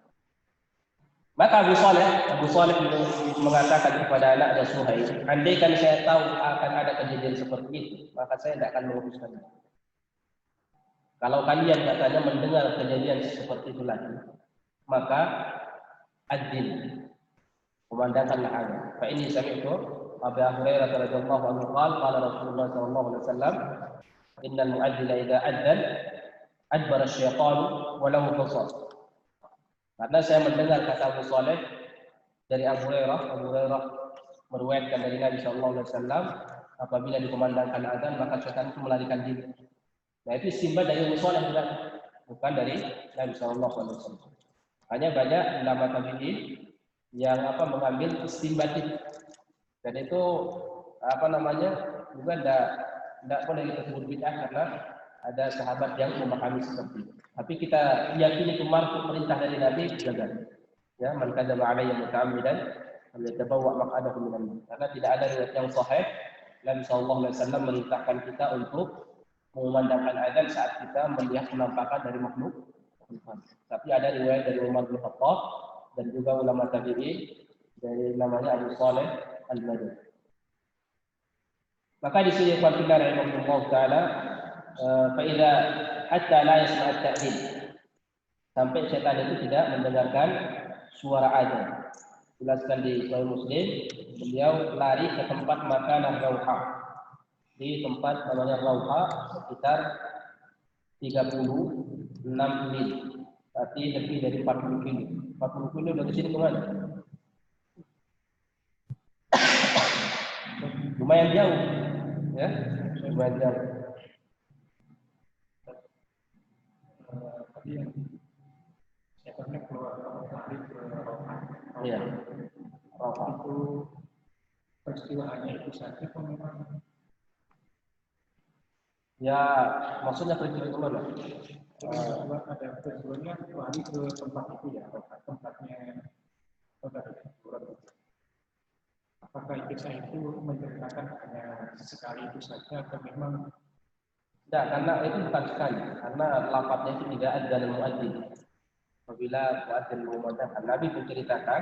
Maka Abu Saleh mengatakan kepada anaknya Suhail, andaikan saya tahu akan ada kejadian seperti itu, maka saya tidak akan mengutuskannya. Kalau kalian katanya mendengar kejadian seperti itu lagi, maka adzin, kumandangkanlah azan. Fa ini sami'tu Abu Hurairah radhiyallahu anhu qala Rasulullah sallallahu alaihi wasallam, innal mu'adzina idza adzan adbara asy-syaitan wa lahu qasas. Karena saya mendengar kata Abu Saleh dari Abu Hurairah meriwayatkan dari Nabi sallallahu alaihi wasallam, apabila dikumandangkan azan maka syaitan itu melarikan diri. Nah, itu istinbat dari Abu Saleh bukan dari Nabi sallallahu alaihi wasallam. Hanya banyak ulama tabi'in yang mengambil istinbat itu. Dan itu juga tidak boleh disebut bid'ah karena ada sahabat yang memahami seperti itu. Tapi kita yakini itu marfu perintah dari Nabi jaga. Ya, man kadzaba alayya muta'ammidan falyatabawwa maq'adahu minan nar. Karena tidak ada riwayat yang sahih Nabi sallallahu alaihi wasallam merintahkan kita untuk mengumandangkan azan saat kita melihat penampakan dari makhluk. Tapi ada riwayat dari Umar bin Khattab dan juga ulama tabi'in dari namanya Abu Saleh Al-Madani. Maka di sini qala rahimahullah taala fa idza hatta la yasma' at-ta'dhin, sampai setan itu tidak mendengarkan suara azan. Jelaskan di Sahih Muslim, beliau lari ke tempat makan Rauha. Di tempat namanya Rauha sekitar 36 mil, berarti lebih dari 40 kilo. 40 kilo dari sini ke mana? Lumayan jauh, ya, lumayan jauh. Tadi yang setannya keluar dari Rauha. Iya. Rauha itu peristiwa hanya itu saja, memang ya, maksudnya peristiwa itu mana? ada peristiwanya lari ke tempat itu ya, tempatnya saudara. Apakah kisah itu menceritakan hanya sekali itu saja atau memang tidak? Karena itu bukan sekali, karena lafadznya itu tidak ada dalam muadzin. Apabila muadzin mengumandangkan, Nabi menceritakan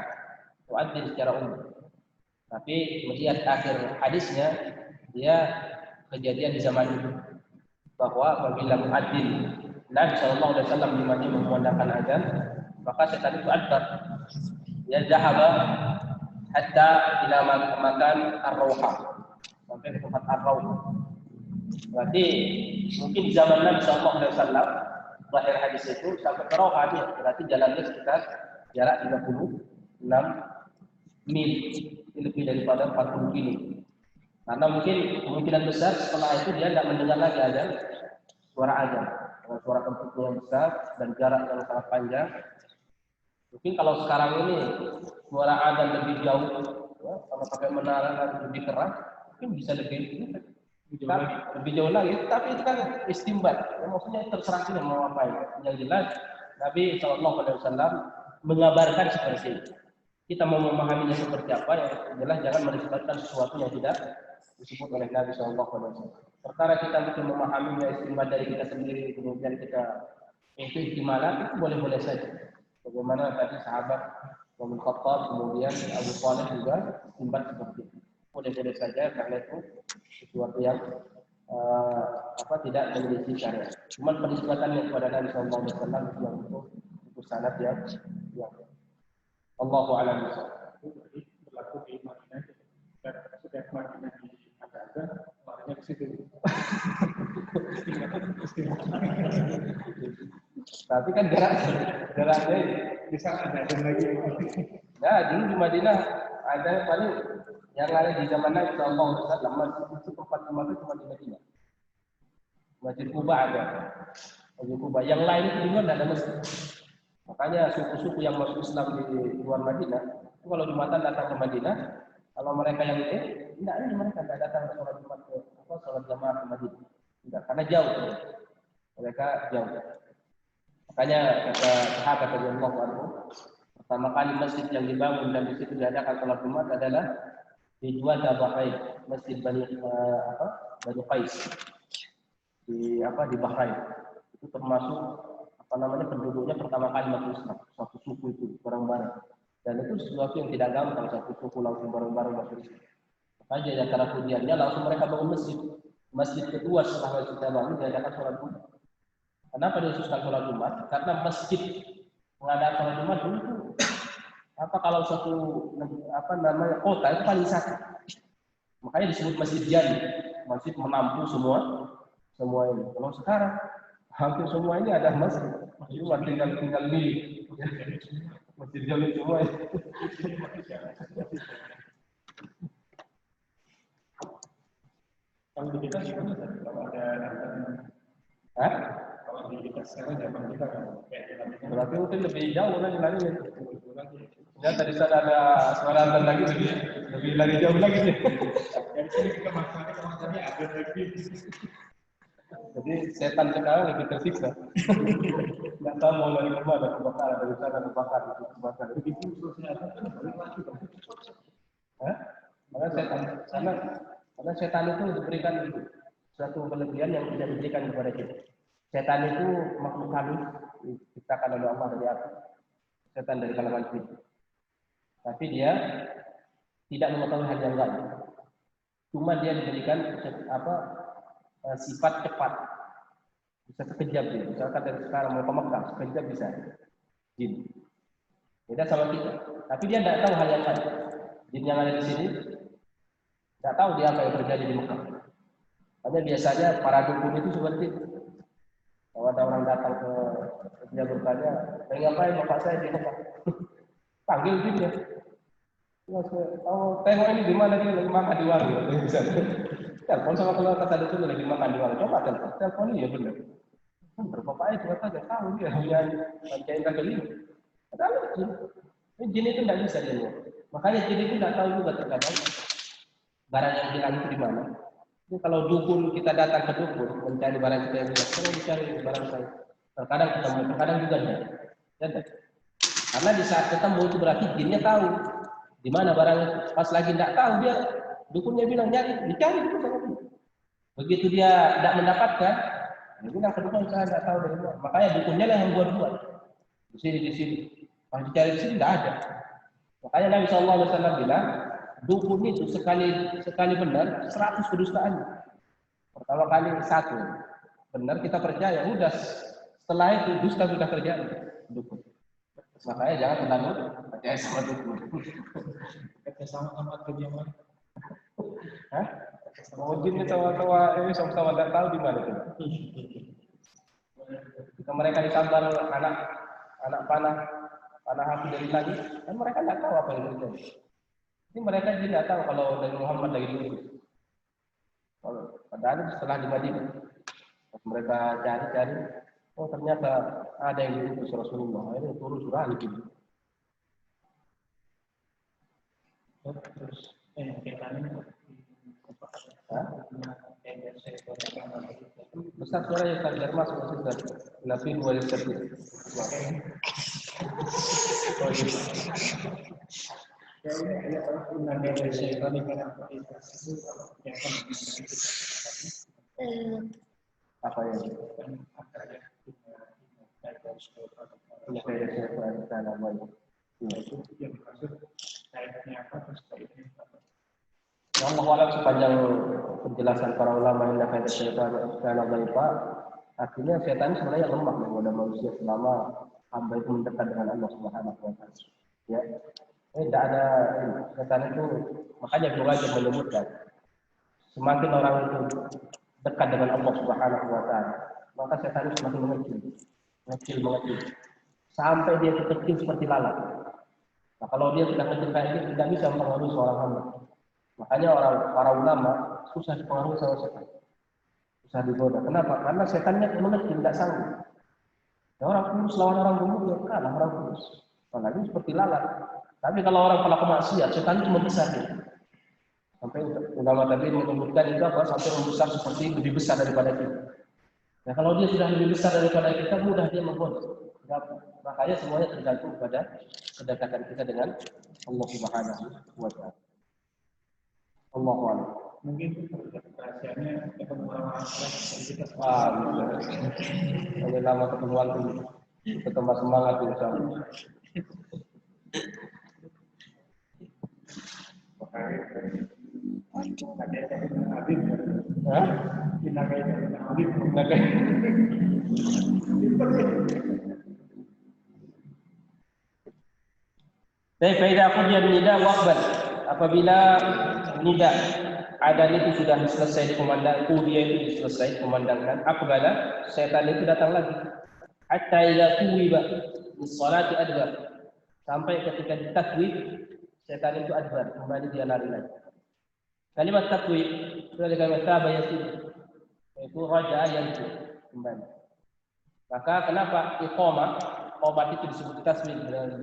muadzin secara umum. Tapi melihat akhir hadisnya, dia kejadian di zaman itu, bahwa apabila muadzin Nabi sallallahu alaihi wasallam di Madinah mengumandangkan azan, maka setan itu adbar. Dia zahaba hatta ila makan Ar-Rauha, sampai ke tempat Ar-Rauha. Berarti mungkin di zaman Nabi sallallahu alaihi wasallam lahir hadis itu sampai ke Rauha, berarti jalannya sekitar jarak 36 mil, lebih daripada 40 kilo. Karena mungkin kemungkinan besar setelah itu dia tidak mendengar lagi azan, suara azan, dengan suara tempuh yang besar dan jarak yang sangat panjang. Mungkin kalau sekarang ini suara azan lebih jauh, ya, kalau pakai menara lebih keras, mungkin bisa lebih jauh lagi. Tapi itu kan istimbat, ya, maksudnya terserah kita mau apa. Yang jelas Nabi SAW mengabarkan seperti itu. Kita mau memahaminya seperti apa, yang jelas jangan menisbatkan sesuatu yang tidak disebut oleh Nabi SAW. Perkara kita mungkin memahaminya istimbat dari kita sendiri, kemudian kita itu ihtimalat, itu boleh-boleh saja. Bagaimana tadi sahabat Umar bin Khattab, kemudian Abu Saleh juga istimbat seperti itu. Boleh-boleh saja karena itu sesuatu yang tidak memiliki syariat. Cuma penisbatannya kepada Nabi SAW yang itu sanad yang Allahu a'lam bishawab. berlaku di Madinah dan sudah Madinah di azan, larinya ke situ. Tapi kan jaraknya Di sana ada azan lagi. nah, dulu di Madinah ada paling yang ada di zaman Nabi sallallahu alaihi wasallam, masjid tempat itu cuma di Madinah. Masjid Kuba ada. Masjid Kuba. Yang lain itu di luar tidak ada masjid. Makanya suku-suku yang masuk Islam di luar Madinah, itu kalau Jumatan datang ke Madinah, kalau mereka yang ini mereka tidak datang ke sholat Jumat sholat jamaah ke Madinah. Tidak, karena jauh. Mereka jauh. Makanya kata sahabat radhiyallahu anhu, pertama kali masjid yang dibangun dan di situ diadakan sholat Jumat adalah di Juwada Bahrain, Masjid Bani Qais di Bahrain. Itu termasuk penduduknya pertama kali masuk Islam, satu suku itu bareng-bareng. Dan itu sesuatu yang tidak gampang satu suku langsung bareng-bareng masuk. Makanya di antara pujiannya langsung mereka bangun masjid. Masjid kedua setelah Masjid Nabawi diadakan sholat Jumat. Kenapa diususkan sholat Jumat? Karena masjid mengadakan sholat Jumat dulu kalau satu kota itu paling sakit. Makanya disebut masjid jami. Masjid menampung semua ini. Kalau sekarang hampir semua ini ada masjid. Cuma tinggal milik. Masjid jami semua. Kalau di kita gimana? Kalau ada kalau di kita sekarang zaman kita kan berarti mungkin lebih jauh lagi nih. Ya tadi sana ada suara azan lagi lebih lari jauh lagi nih. dari sini kita masalahnya ada lagi. Jadi setan sekarang lebih tersiksa. Nggak tahu mau lari kemana, ada kebakaran, dari sana kebakaran. Begitu sosial balik lagi. Karena setan itu diberikan suatu kelebihan yang tidak diberikan kepada kita. Setan itu makhluk halus diciptakan oleh Allah dari api. Setan dari kalangan jin. Tapi dia tidak mengetahui hal yang gaib. Cuma dia diberikan sifat cepat. Bisa sekejap dia. Misalkan dari sekarang mau ke Mekah, sekejap bisa. Jin. Beda sama kita. Tapi dia tidak tahu hal yang gaib. Jin yang ada di sini tidak tahu dia apa yang terjadi di Mekah. Hanya biasanya para dukun itu seperti itu. Kalau ada orang datang ke dia bertanya, ngapain bapak saya di Mekah? Panggil dia. Oh, tengok ini di mana dia lagi makan di warung. Telepon sama keluar kata dukun lagi makan di warung. Coba telepon iya benar. Bapak itu saja tahu dia hanya bacain kagak ini. Padahal jin itu tidak bisa dia. Makanya jin itu tidak tahu juga terkadang barang yang hilang itu di mana. Jadi kalau dukun kita datang ke dukun mencari barang kita yang hilang, kalau mencari barang saya, terkadang ketemu, terkadang juga tidak. Karena di saat ketemu itu berarti jinnya tahu di mana barangnya. Pas lagi tidak tahu dia, dukunnya bilang dicari itu sama dia. Begitu dia tidak mendapatkan, dia bilang ke dukun saya tidak tahu dari mana. Makanya dukunnya lah yang buat di sini. Pas dicari di sini tidak ada. Makanya Nabi SAW bilang, dukun itu sekali benar 100 kedustaan. Pertama kali 1 benar kita percaya, udah setelah itu dusta sudah terjadi dukun. Makanya jangan terlalu percaya sama dukun. Sama kerja mana? Mau jinnya tawa-tawa ini sama-sama tidak tahu di mana itu. Jika mereka disambar anak panah api dari langit, dan mereka tidak tahu apa yang terjadi. Ini mereka tidak tahu kalau Nabi Muhammad lagi diutus. Padahal setelah di Madinah, pas mereka cari, oh ternyata ada yang diutus Rasulullah. Ini turun surah Al-Qiyamah. Terus besar suara yang tak masuk sudah Nabi wali seperti. Apa yang Allah alam sepanjang penjelasan para ulama yang kata syaitan karena dhaifa, artinya setan sebenarnya lemah kepada manusia selama hamba itu mendekat dengan Allah Subhanahu wa taala. Ya. Tidak ada setan itu, makanya Ibnu Rajab menyebutkan semakin orang itu dekat dengan Allah Subhanahu wa taala, maka setan itu semakin mengecil sampai dia kecil seperti lalat. Nah, kalau dia sudah kecil kayak ini tidak bisa mempengaruhi seorang hamba. Makanya para ulama susah dipengaruhi sama setan, susah digoda. Kenapa? Karena setannya mengecil, tidak sanggup. Ya, orang kurus lawan orang gemuk ya kalah orang kurus. Apalagi seperti lalat. Tapi kalau orang pelaku maksiat, setan itu membesar dia. Sampai ulama tadi menyebutkan itu apa? Sampai membesar seperti lebih besar daripada kita. Nah, kalau dia sudah lebih besar daripada kita, mudah dia menggoda. Makanya semuanya tergantung pada kedekatan kita dengan Allah Subhanahu wa taala. Allahu a'lam. Mungkin rahasianya ketemu orang kita. Kalau lama ketemuan itu tambah semangat insya Allah. Tapi faedah qudiyah nida waqbal, apabila nida adzan itu sudah selesai dikumandangkan, qudiyah itu selesai dikumandangkan, aqbala, setan itu datang lagi. Hatta idza tuwiba bis salati adbar, sampai ketika ditakwib setan itu adbar, kembali dia lari lagi. Kalimat takwib itu adalah kalimat taba yasir, yaitu raja'a yanzu, kembali. Maka kenapa iqamah itu disebut tasbih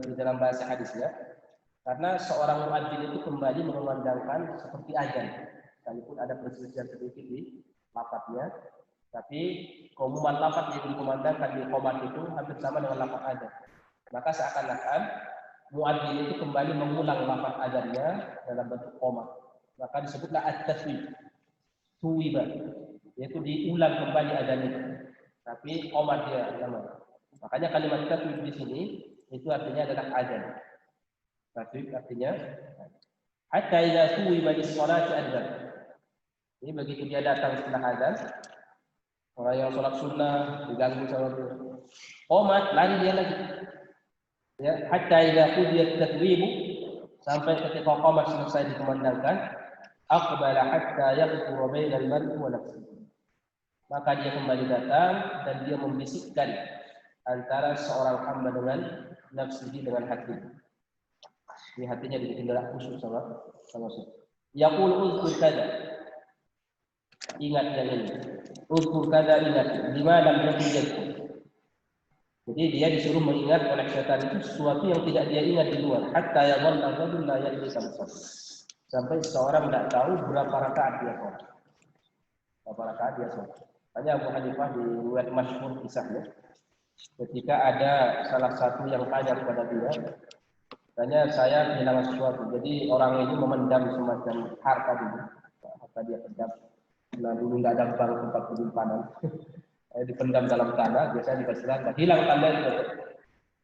di dalam bahasa hadisnya? Karena seorang muadzin itu kembali mengumandangkan seperti azan, sekalipun ada perselisihan sedikit di lafadznya, tapi keumuman lafadz yang dikumandangkan di iqamah itu hampir sama dengan lafadz azan. Maka seakan-akan muadzin itu kembali mengulang lafadz azannya dalam bentuk iqamah. Maka disebutlah at-tasbih, tuwiba, yaitu diulang kembali azan itu. Tapi iqamah dia namanya. Makanya kalimat tasbih di sini itu artinya adalah azan. Tasbih artinya hatta idza suwiba lis-salati adbar. Ini begitu dia datang setelah azan, orang yang sholat sunnah diganggu sama dia. Qomat, lari dia lagi. Ya, hatta idza qudiyat tasbihu, sampai ketika qomat selesai dikumandangkan, aqbala hatta yaqtu bainal mar'i wa nafsihi. Maka dia kembali datang dan dia membisikkan antara seorang hamba dengan nafsihi, dengan hati. Ini hatinya dibikin gerak khusus sama Allah. Yaqul uzkur kada, ingat yang ini. Uzkur kada, ingat. Lima lam yakun yadkur. Jadi dia disuruh mengingat oleh setan itu sesuatu yang tidak dia ingat di luar. Hatta yadhalla rajul la yadri kam salat. Sampai seorang tidak tahu berapa rakaat dia sholat. Berapa rakaat dia sholat. Hanya Abu Hanifah di riwayat masyhur kisahnya. Ketika ada salah satu yang tanya kepada dia, tanya saya kehilangan sesuatu. Jadi orang itu memendam semacam harta dulu. Harta dia pendam. Nah dulu nggak ada bank tempat penyimpanan. Dipendam dalam tanah, biasanya dikasih langkah. Hilang tanda itu.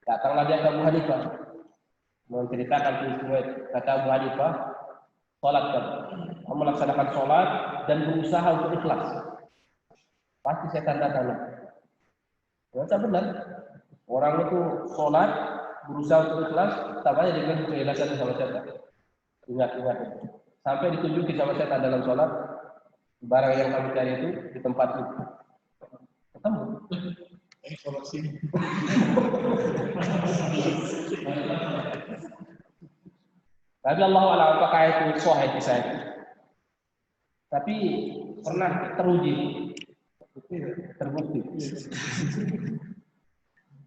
Datanglah dia ke Abu Hanifah. Menceritakan peristiwa. Kata Abu Hanifah, sholat kamu melaksanakan sholat dan berusaha untuk ikhlas. Pasti setan datang. Ternyata benar. Orang itu sholat, berusaha untuk ikhlas, tampaknya dengan keikhlasan sama setan. Ingat. Sampai ditunjuki sama setan dalam sholat, barang yang kamu cari itu di tempat itu. Ketemu. Sholat sini. Tapi Allah a'lam apakah itu sahih kisah itu. Tapi pernah teruji. Terbukti.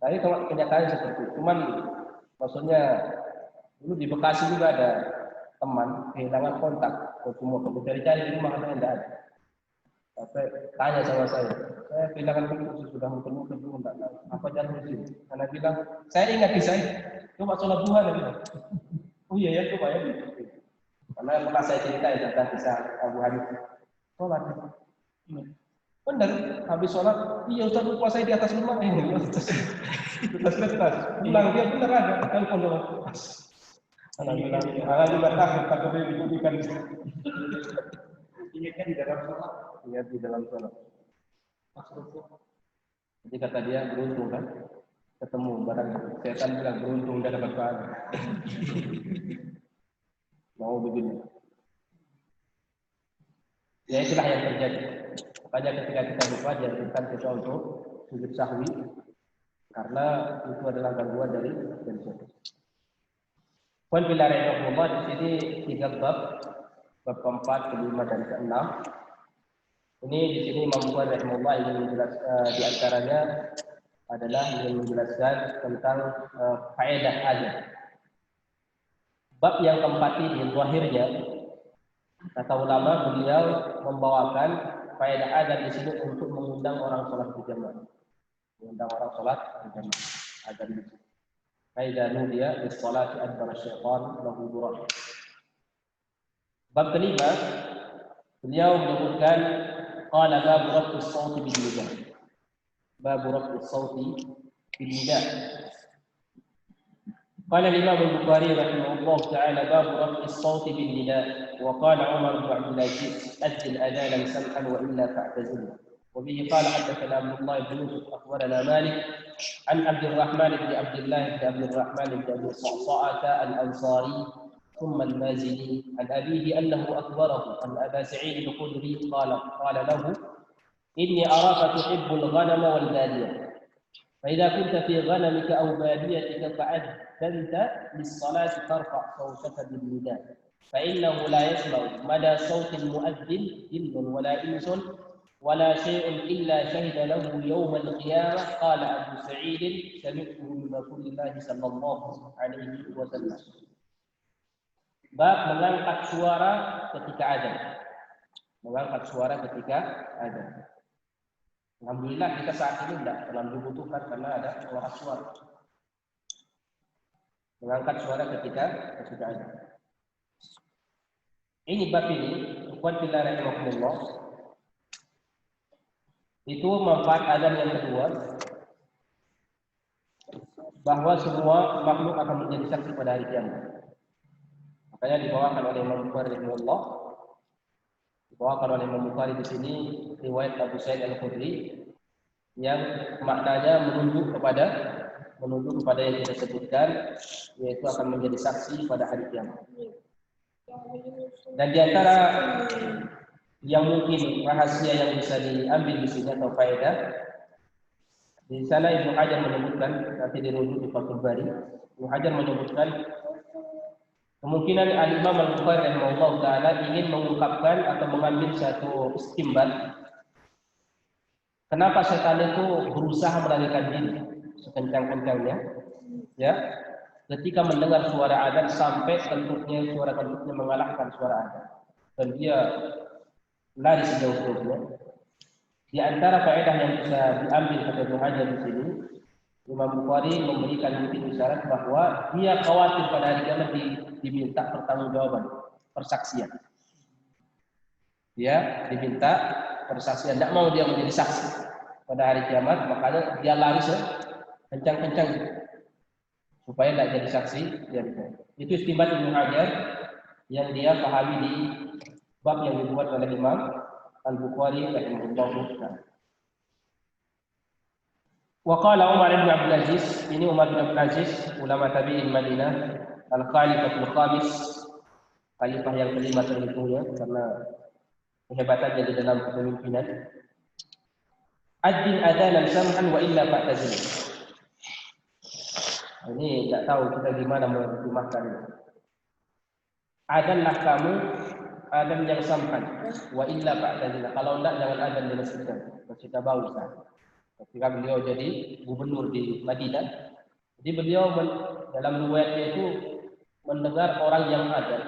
Tapi kalau kenyataannya seperti itu. Cuman maksudnya dulu di Bekasi juga ada teman kehilangan kontak ke semua, cari-cari di rumah katanya tidak ada. Sampai tanya sama saya kehilangan kontak sudah muter-muter dulu tidak tahu apa jalan di sini. Karena bilang saya ingat kisah itu. Coba sholat duha dia bilang. Oh iya ya coba ya. Karena pernah saya cerita tentang kisah Abu Hanifah. Sholat. Benar, habis sholat, iya Ustaz lupa saya di atas rumah ini. Atas. Bilang dia benar ada, telepon dengan pas. Anak bilang, juga takut dia dibuktikan. Ingatnya di dalam sholat. Ingat di dalam sholat. Jadi kata dia beruntung kan, ketemu barang setan bilang beruntung dia dapat pahala. Mau begini. Ya itulah yang terjadi. Makanya ketika kita lupa dianjurkan kita untuk sujud sahwi karena itu adalah gangguan dari setan. Poin bila rahimahullah di sini 3 bab keempat, kelima dan keenam. Ini di sini Imam Bukhari rahimahullah ingin menjelaskan di antaranya adalah ingin menjelaskan tentang faedah azan. Bab yang keempat ini zahirnya kata ulama beliau membawakan faedah azan di sini untuk mengundang orang sholat berjamaah. Mengundang orang sholat berjamaah. Azan di sini. Faedah nudia bis sholati adbar syaitan lahu durah. Bab kelima beliau menyebutkan qala bab raf'is shauti bil nida. Bab raf'is shauti bil nida. قال الإمام البخاري رحمه الله تعالى باب رفع الصوت بالنداء. وقال عمر بن عبد العزيز أدي الأذان سمحا وإلا فاعتزله. وبه قال حدثنا عبد الله بن يوسف أخبرنا مالك عن عبد الرحمن بن عبد الله بن عبد الرحمن بن أبي صعصعة الأنصاري ثم المازني عن أبيه أنه أخبره أن أبا سعيد الخدري قال له إني أراك تحب الغنم والبادية، فإذا كنت في غنمك أو باديتك فأذنت للصلاة فارفع صوتك بالنداء، فإنه لا يسمع مدى صوت المؤذن جن ولا إنس ولا شيء إلا شهد له يوم القيامة. قال أبو سعيد سمعته من رسول الله صلى الله عليه وسلم. Bab mengangkat suara ketika azan. Mengangkat suara ketika azan. Alhamdulillah kita saat ini tidak terlalu dibutuhkan karena ada pengeras suara. Mengangkat suara ketika azan. Ini bab ini, ikhwan fillah rahimakumullah, itu manfaat azan yang kedua, bahwa semua makhluk akan menjadi saksi pada hari kiamat. Makanya dibawakan oleh Imam Bukhari rahimahullah, dibawakan oleh Imam Bukhari di sini riwayat Abu Sa'id Al-Khudri yang maknanya menunjuk kepada yang kita sebutkan, yaitu akan menjadi saksi pada hari kiamat. Dan di antara yang mungkin rahasia yang bisa diambil di sini atau faedah, di sana Ibnu Hajar menyebutkan, nanti dirujuk di Fathul Bari, Ibnu Hajar menyebutkan kemungkinan Al-Imam Al-Bukhari rahimahullah ta'ala ingin mengungkapkan atau mengambil satu istimbat. Kenapa setan itu berusaha melarikan diri sekencang-kencangnya, ya, ketika mendengar suara azan sampai suara kentutnya mengalahkan suara azan, dan dia lari sejauh-jauhnya. Di antara faedah yang bisa diambil kata Ibnu Hajar di sini, Imam Bukhari memberikan mungkin isyarat bahwa dia khawatir pada hari kiamat diminta pertanggungjawaban, persaksian. Dia diminta persaksian, tidak mau dia menjadi saksi pada hari kiamat, makanya dia lari kencang-kencang supaya tidak jadi saksi. Itu istimbat Ibnu Hajar yang dia pahami di bab yang dibuat oleh Imam Al-Bukhari rahimahullah. Wa qala Umar bin Abdul Aziz, ini Umar bin Abdul Aziz, ulama tabi'in Madinah, al-Khalifatul Khamis, khalifah yang kelima terhitungnya karena kehebatannya di dalam kepemimpinan. Adzin adanan sam'an wa illa fa'tazil. Ini tidak tahu kita gimana menerjemahkan ini. Adzanlah kamu adzan yang sam'an wa illa fa'tazil. Kalau tidak jangan adzan di masjid. Kita bau sana. Ketika beliau jadi gubernur di Madinah, jadi beliau dalam riwayatnya itu mendengar orang yang adzan.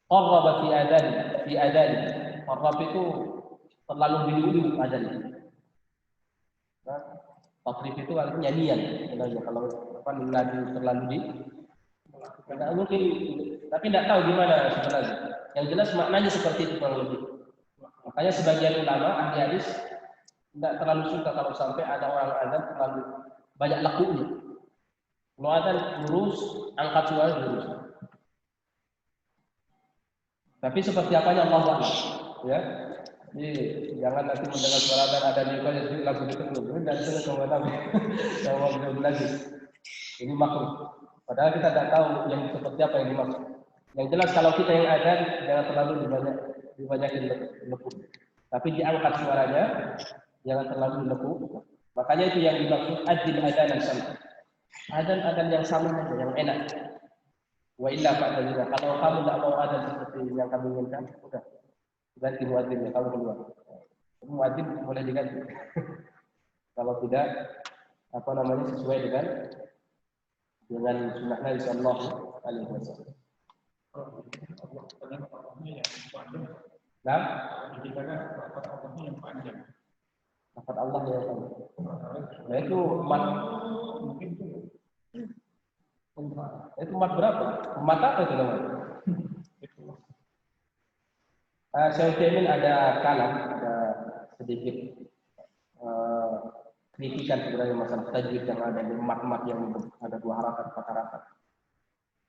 Qarraba fi adzan. Qarrab itu terlalu dulu adzan. Takrif itu artinya nyanyian. Kalau terlalu di, tidak mungkin, tapi tidak tahu gimana sebenarnya. Yang jelas maknanya seperti itu kurang lebih. Makanya sebagian ulama ahli hadis tidak terlalu suka kalau sampai ada orang azan terlalu banyak lakunya. Kalau azan lurus, angkat suara lurus. Tapi seperti apanya Allah Ta'ala, ya. Jadi jangan nanti mendengar suara azan ada di mana jadi lagu itu dulu. Dan itu sama lagi. Ini makruh. Padahal kita tidak tahu yang seperti apa yang dimaksud. Yang jelas kalau kita yang azan jangan terlalu dibanyakin lekuk. Tapi diangkat suaranya, jangan terlalu lekuk. Makanya itu yang dimaksud adzin adzan sama. Adzan yang sama saja, yang enak. Wa illa fa'tazila. Kalau kamu tidak mau adzan seperti yang kami inginkan, sudah ganti muadzinnya kalau keluar. Muadzin boleh diganti. Kalau tidak sesuai dengan sunnah Nabi sallallahu alaihi wasallam. Nah, lafaz Allah yang panjang. Nah itu mat berapa? Mat apa itu namanya? Syekh Utsaimin ada kalam, ada sedikit kritikan sebenarnya masalah tajwid yang ada di mat-mat yang ada 2 harakat, 4 harakat.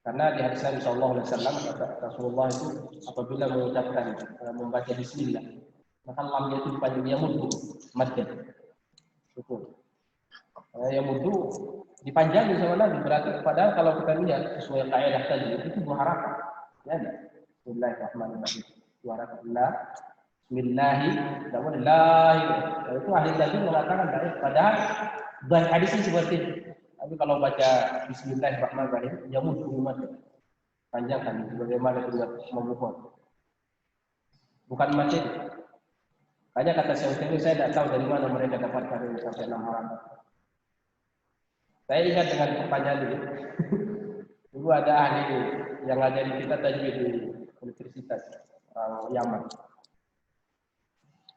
Karena di hadis Nabi sallallahu alaihi wasallam Rasulullah itu apabila mengucapkan membaca bismillah, maka lamnya itu dipanjang dia muddu, mad. Betul. Yang muddu dipanjangin sama Nabi, berarti padahal kalau kita lihat sesuai kaidah tajwid itu 2 harakat. Ya ada. Bismillahirrahmanirrahim. 2 harakat. Bismillahi, namun lahi. Itu ahli tajwid mengatakan baik. Padahal dan hadisnya seperti itu. Tapi kalau baca Bismillahirrahmanirrahim, ya muddu mad. Panjangkan sebagaimana juga memohon. Bukan mati. Hanya kata Syekh, saya tidak tahu dari mana mereka dapatkan ini sampai 6 harakat. Saya ingat dengan pertanyaan ini. Dulu ada ahli yang ngajarin kita tajwid di universitas Yaman.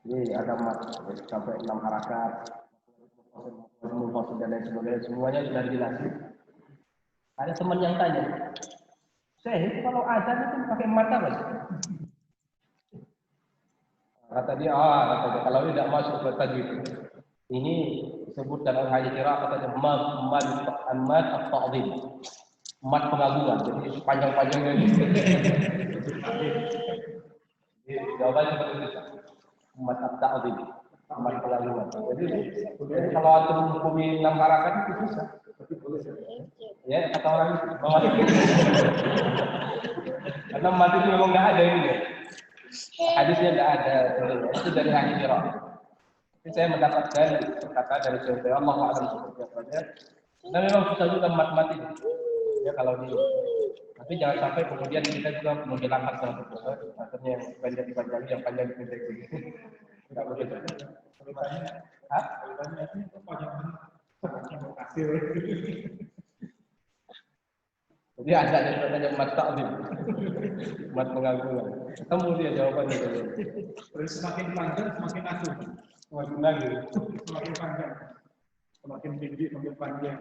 Ini ada mat sampai 6 harakat, dan lain sebagainya, semuanya sudah dijelasin. Ada teman yang tanya, saya itu kalau azan itu pakai mata nggak? Kata dia, kalau tidak masuk ke tajwid. Ini disebutkan oleh ahli qiraah katanya mad at-ta'dhim. Mad pengagungan. Jadi panjang-panjangnya ini. Jawabannya seperti itu. Mad at-ta'dhim. Mad pengagungan. Jadi kalau antum menghukumi 6 harakat itu susah. Ya, kata orang itu. Karena mad itu memang nggak ada ini ya. Hadisnya nggak ada. Itu dari ahli qiraah. Ini saya mendapatkan kata dari Syekh Allah alam seperti apa saja. Dan memang susah juga mat-mat ini. Ya kalau di, tapi jangan sampai kemudian kita juga menghilangkan satu proses. Akhirnya yang pendek dipanjang, yang panjang dipendek begitu. Tidak begitu. Hah? Jadi ada yang namanya mat ta'dhim. Mat pengagungan. Ketemu dia jawabannya. Terus semakin panjang semakin agung. Semakin lagi. Semakin panjang. Semakin tinggi semakin panjang.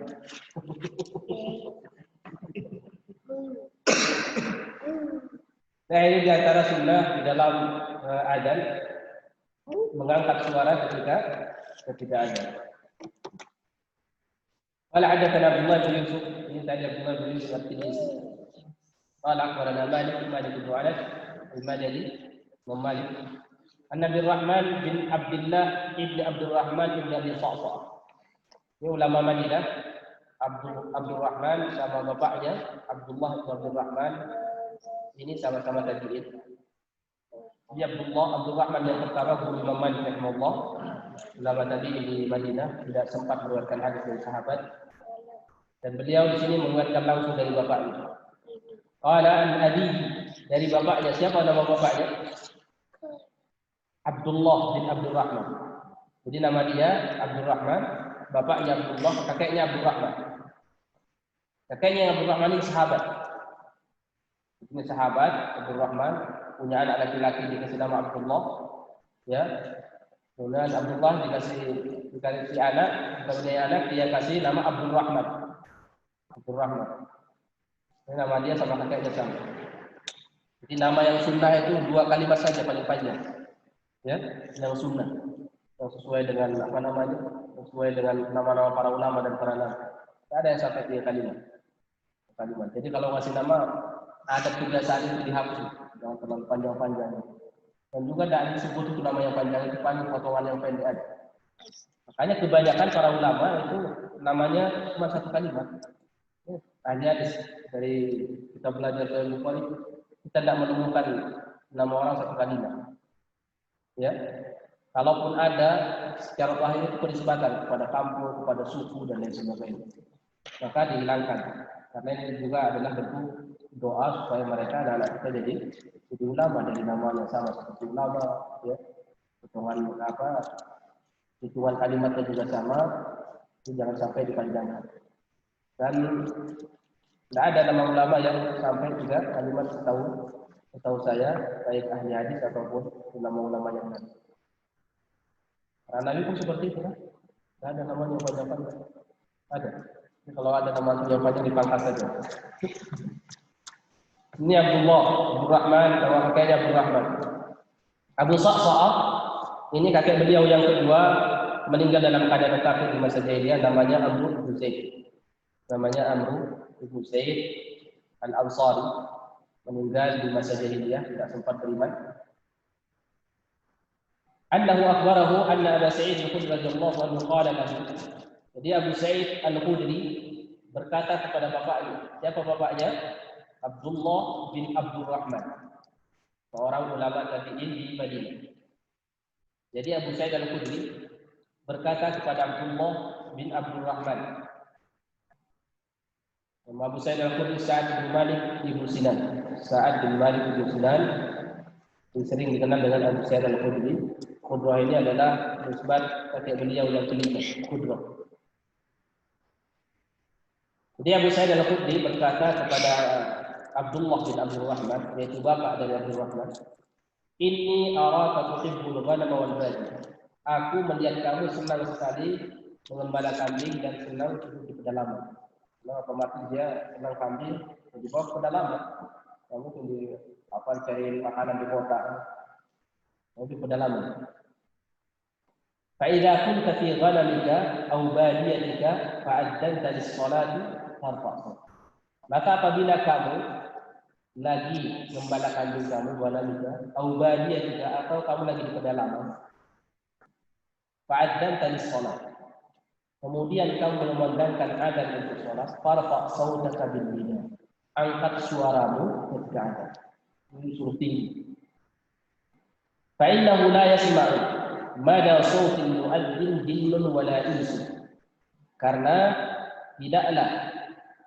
Nah ini diantara sunnah di dalam adzan mengangkat suara ketika adzan. Qala hadatsana Abdullah bin Yusuf, ini tadi Abdullah bin Yusuf at-Tinisi. Qala akhbarana Malik bin Anas al-Madani wa Malik an Nabi Rahman bin Abdullah ibn Abdul Rahman ibn Abi Sa'sa. Ini ulama Madinah. Abdul Rahman sama bapaknya Abdullah bin Abdul Rahman ini sama-sama tabi'in. Dia Abdul Rahman yang pertama guru Imam Malik rahimahullah, ulama tabi'in di Madinah, tidak sempat mengeluarkan hadis dari sahabat. Dan beliau di sini mengeluarkan langsung dari bapaknya. Qala an abi, dari bapaknya. Siapa nama bapaknya? Abdullah bin Abdul Rahman. Jadi nama dia Abdul Rahman, bapaknya Abdullah, kakeknya Abdul Rahman. Kakeknya Abdul Rahman ini sahabat. Ini sahabat Abdul Rahman punya anak laki-laki dikasih nama Abdullah, ya. Kemudian Abdullah dikasih anak, dia kasih nama Abdul Rahman. Abdul Rahman. Ini nama dia sama kakeknya sama. Jadi nama yang sunnah itu 2 kalimat saja paling panjang. Ya, yang sunnah. Yang sesuai dengan apa namanya? Sesuai dengan nama-nama para ulama dan para nabi. Tidak ada yang sampai 3 kalimat. Jadi kalau ngasih nama ada kebiasaan itu dihapus, jangan terlalu panjang-panjang. Dan juga tidak disebut itu nama yang panjang, itu paling potongan yang pendek aja. Makanya kebanyakan para ulama itu namanya cuma 1 kalimat. Hanya dari kita belajar dari Bukhari, kita tidak menemukan nama orang 1 kalimat. Ya, kalaupun ada, secara lahir itu penisbatan kepada kampung, kepada suku dan lain sebagainya. Maka dihilangkan. Karena ini juga adalah bentuk doa supaya mereka anak-anak kita jadi ulama dari namanya sama seperti ulama, ya. Hitungan kalimatnya juga sama, itu jangan sampai dipanjangkan. Dan tidak ada nama ulama yang sampai 3 kalimat setahu saya, baik ahli hadis ataupun ulama-ulama yang lain. Karena Nabi pun seperti itu kan? Tidak ada namanya panjang-panjang. Ada. Kalau ada nama yang panjang dipangkas saja. Ini Abdul Rahman, nama kakeknya Abdul Rahman. Abu Sa'sa'ah, ini kakek beliau yang kedua meninggal dalam keadaan kafir di masa jahiliyah, namanya Amr bin Zaid. Namanya Amr bin Zaid Al-Ansari, meninggal di masa jahiliyah, tidak sempat beriman. Annahu akhbarahu anna Abu Sa'id Al-Khudri radhiyallahu anhu qala lahu. Jadi Abu Sa'id Al-Khudri berkata kepada bapaknya. Siapa bapaknya? Abdullah bin Abdurrahman, seorang ulama tabi'in di Madinah. Jadi Abu Sa'id Al-Khudri berkata kepada Abdullah bin Abdurrahman. Nama Abu Sa'id Al-Khudri Sa'ad bin Malik bin Sinan. Sa'ad bin Malik bin Sinan yang sering dikenal dengan Abu Sa'id Al-Khudri. Khudrah ini adalah nisbat kakek beliau yang kelima, Khudrah. Jadi Abu Sa'id Al-Khudri berkata kepada Abdullah bin Abdurrahman, yaitu bapak dari Abdurrahman, "Inni araka tuhibbul ghanama wal badi." Aku melihat kamu senang sekali mengembala kambing dan senang hidup di pedalaman. Nah, otomatis dia senang kambing di bawah pedalaman. Kamu di cari makanan di kota, kamu di pedalaman. فإذا كنت في غنمك أو باديتك فأذنت للصلاة فارفع صوتك. Maka apabila kamu lagi gembala kambing kamu, ghanamika, atau badiyatika, atau kamu lagi di pedalaman, fa'adzanta lis-shalah. Kemudian kamu memandangkan adzan untuk salat, farfa' sautaka bil nida. Angkat suaramu ketika adzan. Ini suruh tinggi. Fa innahu la yasma'u mada sautil muadzin jinnun wala insun. Karena tidaklah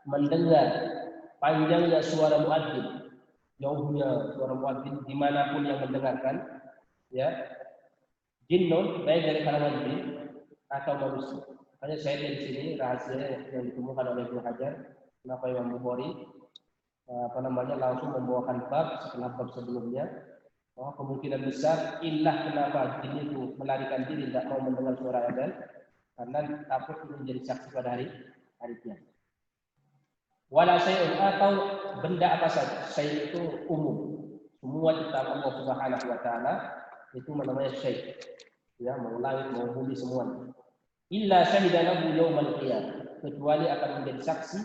mendengar panjangnya suara muadzin, jauhnya suara muadzin dimanapun yang mendengarkan, ya, jinnun baik dari kalangan jin atau manusia. Hanya saya di sini rahasia yang ditemukan oleh Ibnu Hajar, kenapa Imam Bukhari langsung membawakan bab setelah bab sebelumnya. Kemungkinan besar ilah kenapa jin itu melarikan diri tidak mau mendengar suara adzan karena takut menjadi saksi pada hari kiamat. Wala syai'un, atau benda apa saja. Syai' itu umum. Semua ciptaan Allah Subhanahu wa taala itu namanya syai'. Ya, mau langit, mau bumi semuanya. Illa syahida lahu yaumal qiyamah, kecuali akan menjadi saksi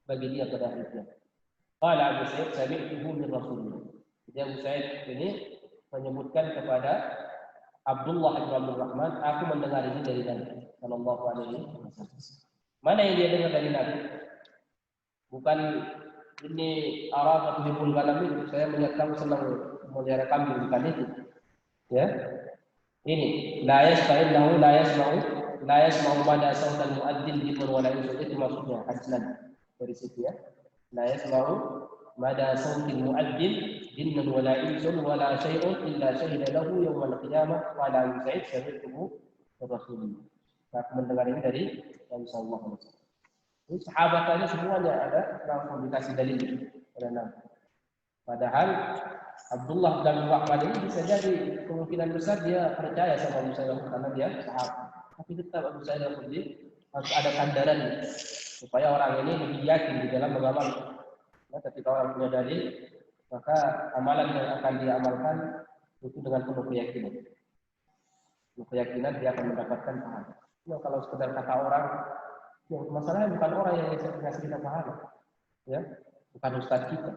bagi dia pada hari kiamat. Qala Abu Sa'id sami'tuhu min Rasulillah. Jadi Abu Sa'id ini menyebutkan kepada Abdullah bin Abdurrahman, aku mendengar ini dari Nabi sallallahu alaihi wasallam. Mana yang dia dengar dari Nabi? Bukan ini arah atau hibul ghanam, saya melihat kamu senang melihara kambing, bukan itu. Ya. Ini la yasma'u la yasma'u pada sautal muadzin di wala insun, itu maksudnya hadis Nabi dari situ ya. La yasma'u mada sautil muadzin jinnun wala insun wala syai'un illa syahida lahu yaumal qiyamah qala Sa'id sami'tuhu Rasulullah. Aku mendengar ini dari Nabi sallallahu alaihi wasallam. Ini sahabatnya semuanya ada langsung dikasih dalil oleh Nabi. Padahal Abdullah bin Rahman ini bisa jadi kemungkinan besar dia percaya sama Abu Sa'id karena dia sahabat. Tapi tetap Abu Sa'id harus ada sandaran supaya orang ini lebih yakin di dalam mengamalkan. Nah, ketika orang punya dalil, maka amalan yang akan diamalkan itu dengan penuh keyakinan. Penuh keyakinan dia akan mendapatkan pahala. Nah, kalau sekedar kata orang, ya, masalahnya bukan orang yang ngasih kita pahala, ya, bukan ustaz kita,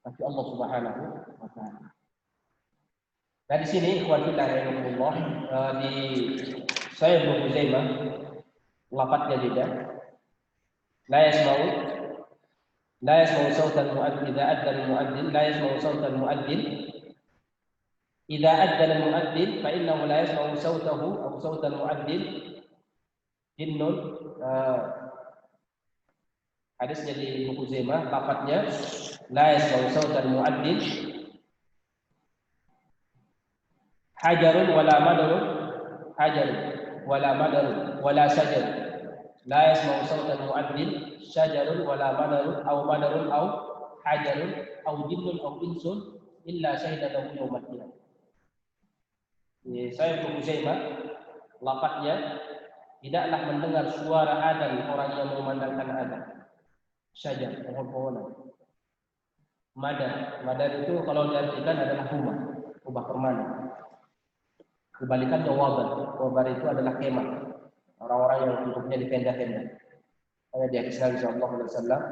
tapi Allah Subhanahu wa taala. Nah, di sini ikhwan fillah rahimahullah, di Sahih Ibnu Huzaimah lafadznya juga la yasma'u sautal muadzin idza adzana al-muadzin, la yasma'u sautal muadzin idza adzana al-muadzin fa innahu la yasma'u sautahu aw sautal muadzin jinnun. Hadisnya di Ibnu Huzaimah lafadznya la yasma'u sautal muadzin hajarun wala madarun, hajarun wala madarun wala sajarun. La yasma'u sautal muadzin syajarun wala madarun aw hajarun aw jinnun aw insun illa syahida lahu yaumal qiyamah. Saya Ibnu Huzaimah lafadznya tidaklah mendengar suara adzan orang yang memandangkan adzan. Syajar, pohon-pohonan. Madar itu kalau diartikan adalah rumah permanen. Kebalikannya wabar. Wabar itu adalah kemah. Orang-orang yang hidupnya di tenda-tenda. Karena di hadis Nabi sallallahu alaihi wasallam,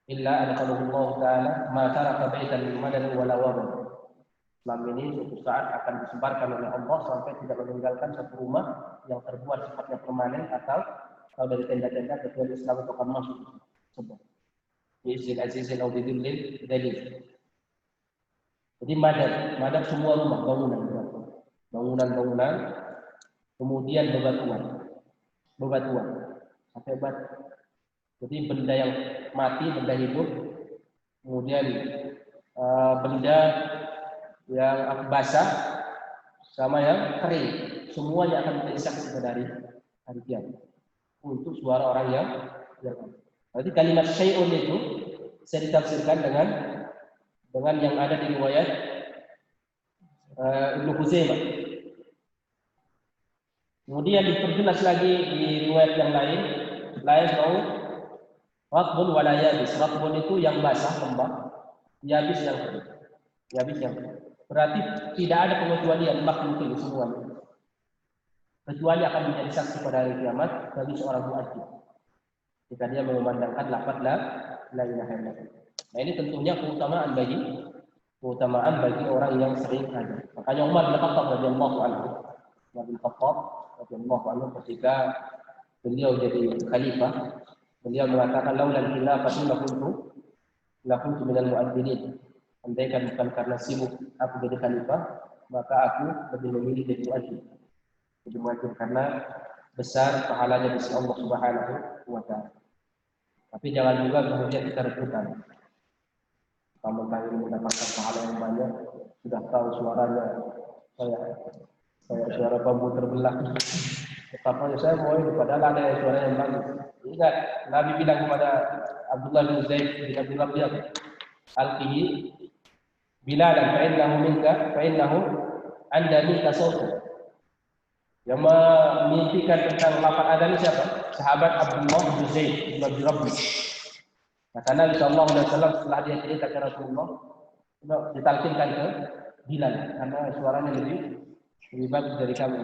illa adkhalahu Allah taala ma taraka baitan min madan wala wabar. Islam ini suatu saat akan disebarkan oleh Allah sampai tidak meninggalkan satu rumah yang terbuat sifatnya permanen atau dari tenda-tenda kecuali Islam itu akan masuk. Sebab Izil azizil au bidillil dalil. Jadi madad semua rumah, bangunan, kemudian bebatuan, sampai batu. Jadi benda yang mati, benda hidup, kemudian benda yang basah sama yang kering, semuanya akan menjadi saksi pada hari kiamat untuk suara orang yang berarti kalimat syai'un itu bisa ditafsirkan dengan yang ada di riwayat Ibnu Khuzaimah. Kemudian diperjelas lagi di riwayat yang lain, la yasma'u ratbun wa la yabis. Ratbun itu yang basah kembang, yabis yang kering. Yabis yang kering. Berarti tidak ada pengecualian makhluk ini semuanya. Kecuali akan menjadi saksi pada hari kiamat bagi seorang muadzin. Jika dia mengumandangkan lafaz la ilaha illallah. Nah, ini tentunya keutamaan bagi orang yang sering azan. Makanya Umar bin Khattab radhiyallahu anhu, ketika beliau jadi khalifah, beliau mengatakan laulal khilafatu lakuntu minal muadzinin. Andaikan bukan karena sibuk aku jadi khalifah, maka aku lebih memilih jadi muadzin. Jadi muadzin karena besar pahalanya di sisi Allah Subhanahu wa taala. Tapi jangan juga kemudian kita rebutan. Mentang ini mendapatkan pahala yang banyak, sudah tahu suaranya saya suara bambu terbelah. Tetapi saya mau ini padahal ada suara yang bagus. Ingat, Nabi bilang kepada Abdullah bin Zaid bin Abi Rabi'ah, "Alqihi Bilalan fa innahu anda minka sautu." Yang memimpikan tentang lafaz adzan ini siapa? Sahabat Abdullah bin Zaid bin Abi Rabi'ah. Kata Nabi sallallahu alaihi wasallam setelah dia cerita ke Rasulullah, ditalkinkan ke Bilal karena suaranya lebih bagus dari kami.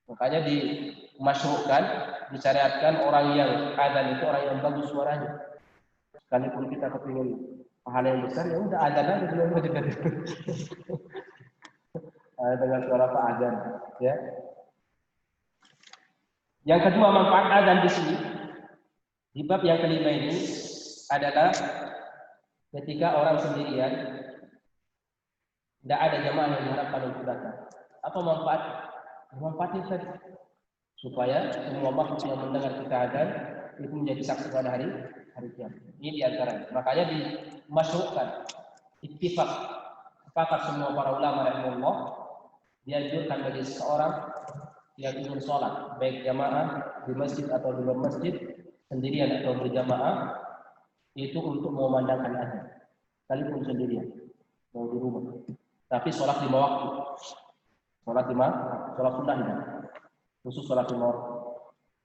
Makanya dimasyhurkan, disyariatkan orang yang adzan itu orang yang bagus suaranya. Sekalipun kita kepingin pahala yang besar, ya udah adzan aja dulu dengan suara Pak adzan, ya. Yang kedua manfaat adzan di sini di bab yang kelima ini adalah ketika orang sendirian tidak ada jamaah yang diharapkan untuk datang. Apa manfaat? Manfaatnya tadi supaya semua makhluk yang mendengar kita adzan itu menjadi saksi pada hari kiamat. Ini diantara. Makanya dimasyhurkan ittifaq sepakat semua para ulama rahimahullah dianjurkan bagi seseorang yang ingin sholat baik jamaah di masjid atau di luar masjid, sendirian atau berjamaah, itu untuk memandangkan adzan sekalipun sendirian mau di rumah, tapi sholat 5 waktu, sholat sunnah tidak, khusus sholat 5 waktu.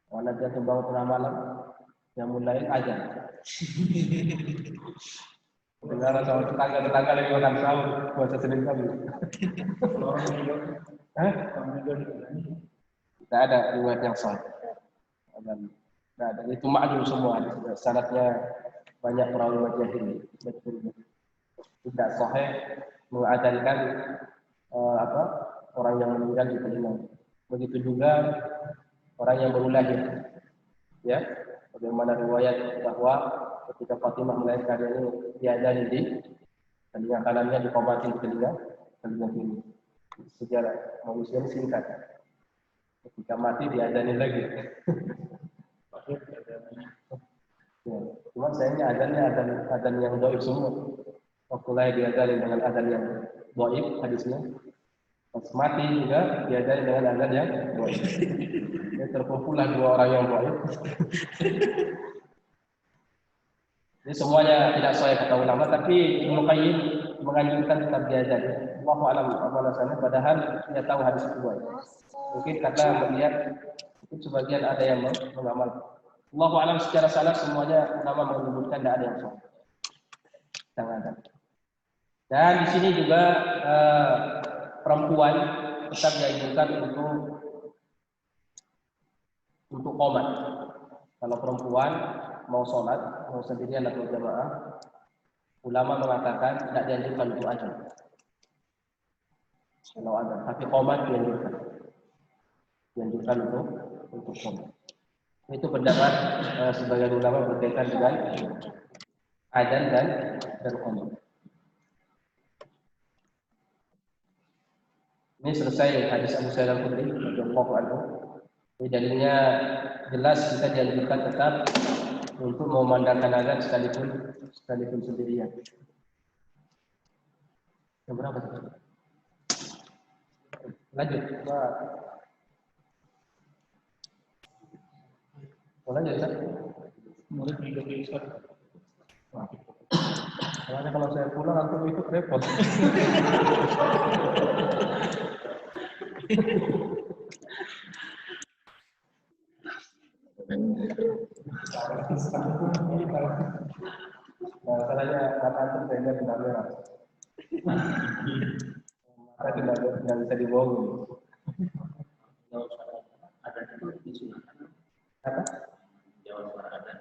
Karena dia bangun tengah malam yang mulai adzan dengar sama tetangga lagi makan sahur puasa Senin Kamis. Tidak ada riwayat yang sahih. Nah, dan itu ma'lum semua, sanadnya banyak perawi wajah ini. Tidak sahih mengadzankan orang yang meninggal di telinga. Begitu juga orang yang baru lahir. Ya, bagaimana riwayat bahwa ketika Fatimah melahirkan ini diadzani di telinga kanannya, dikomatin di telinga kiri. Sejarah manusia ini singkat. Ketika mati diadzani lagi. Ya, cuma sayangnya adzan yang dhaif semua. Waktu lahir diadzani dengan adzan yang dhaif hadisnya. Pas mati juga diadzani dengan adzan yang dhaif. Ya, terkumpulah 2 orang yang dhaif. Ini semuanya tidak sesuai kata ulama, tapi Ibnu Qayyim menganjurkan tetap diadzan. Wallahu a'lam bishawab. Padahal dia tahu hadis itu baik. Mungkin karena melihat itu sebagian ada yang mengamal. Wallahu a'lam secara salah semuanya ulama menyebutkan tidak ada yang salah. Sangat ada. Dan di sini juga perempuan tetap dianjurkan untuk qomat. Kalau perempuan mau sholat, mau sendirian atau jamaah, ulama mengatakan tidak dianjurkan untuk azan. Kalau azan, tapi qomat dianjurkan. Dianjurkan untuk qomat. Itu pendapat sebagian ulama berkaitan dengan azan dan qomat. Ini selesai hadis Abu Sa'id Al-Khudri radhiyallahu anhu. Ini dalilnya jelas kita dianjurkan tetap untuk memandangkan azan sekalipun sendirian. Yang berapa tadi? Lanjut. Lanjut Ustaz. Murid mengikuti Ustaz. Soalnya kalau saya pulang antum ikut repot. Masalahnya kata antum saya tidak merah. Maka tidak bisa dibohongi. Ada di sunnah. Apa? Jawab suara ada.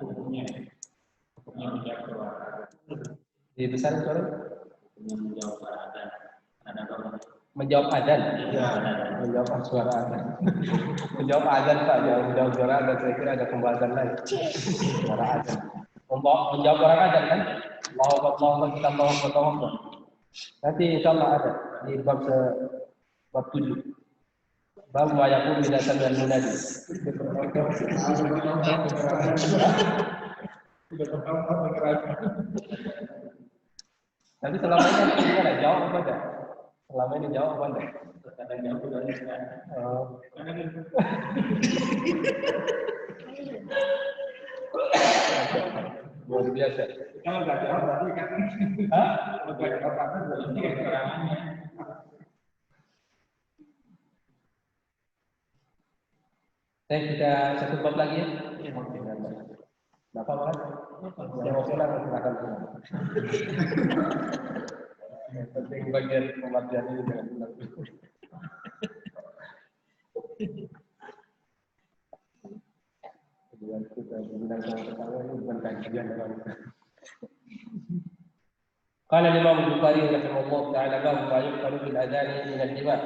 Hukumnya menjawab doa. Di besar suara? Menjawab suara ada. Ada apa? Menjawab adzan. Ya. Menjawab suara adzan. Menjawab adzan Pak, menjawab suara adzan saya kira ada pembahasan lain. Suara adzan. Menjawab suara adzan kan? Allahu Akbar, kita Allahu Akbar. Nanti insyaallah ada di bab 7. Bab wa yaqulu idza sami'a al-munadi. Tapi selama ini gimana? Jawab apa enggak? Selama ini jawab apa enggak? Kadang jawab dari sekarang. Luar biasa. Kalau nggak jawab berarti kan? Kalau nggak jawab berarti kan keterangannya. Kita satu bab lagi ya. Bapak makan? Yang emosional silakan. Yang penting bagian pembelajaran ini jangan hilang. Kemudian kita bilang sama ketawa ini bukan kajian orang. قال الإمام البخاري رحمه الله تعالى باب ما يقبل في الأذان من الدماء.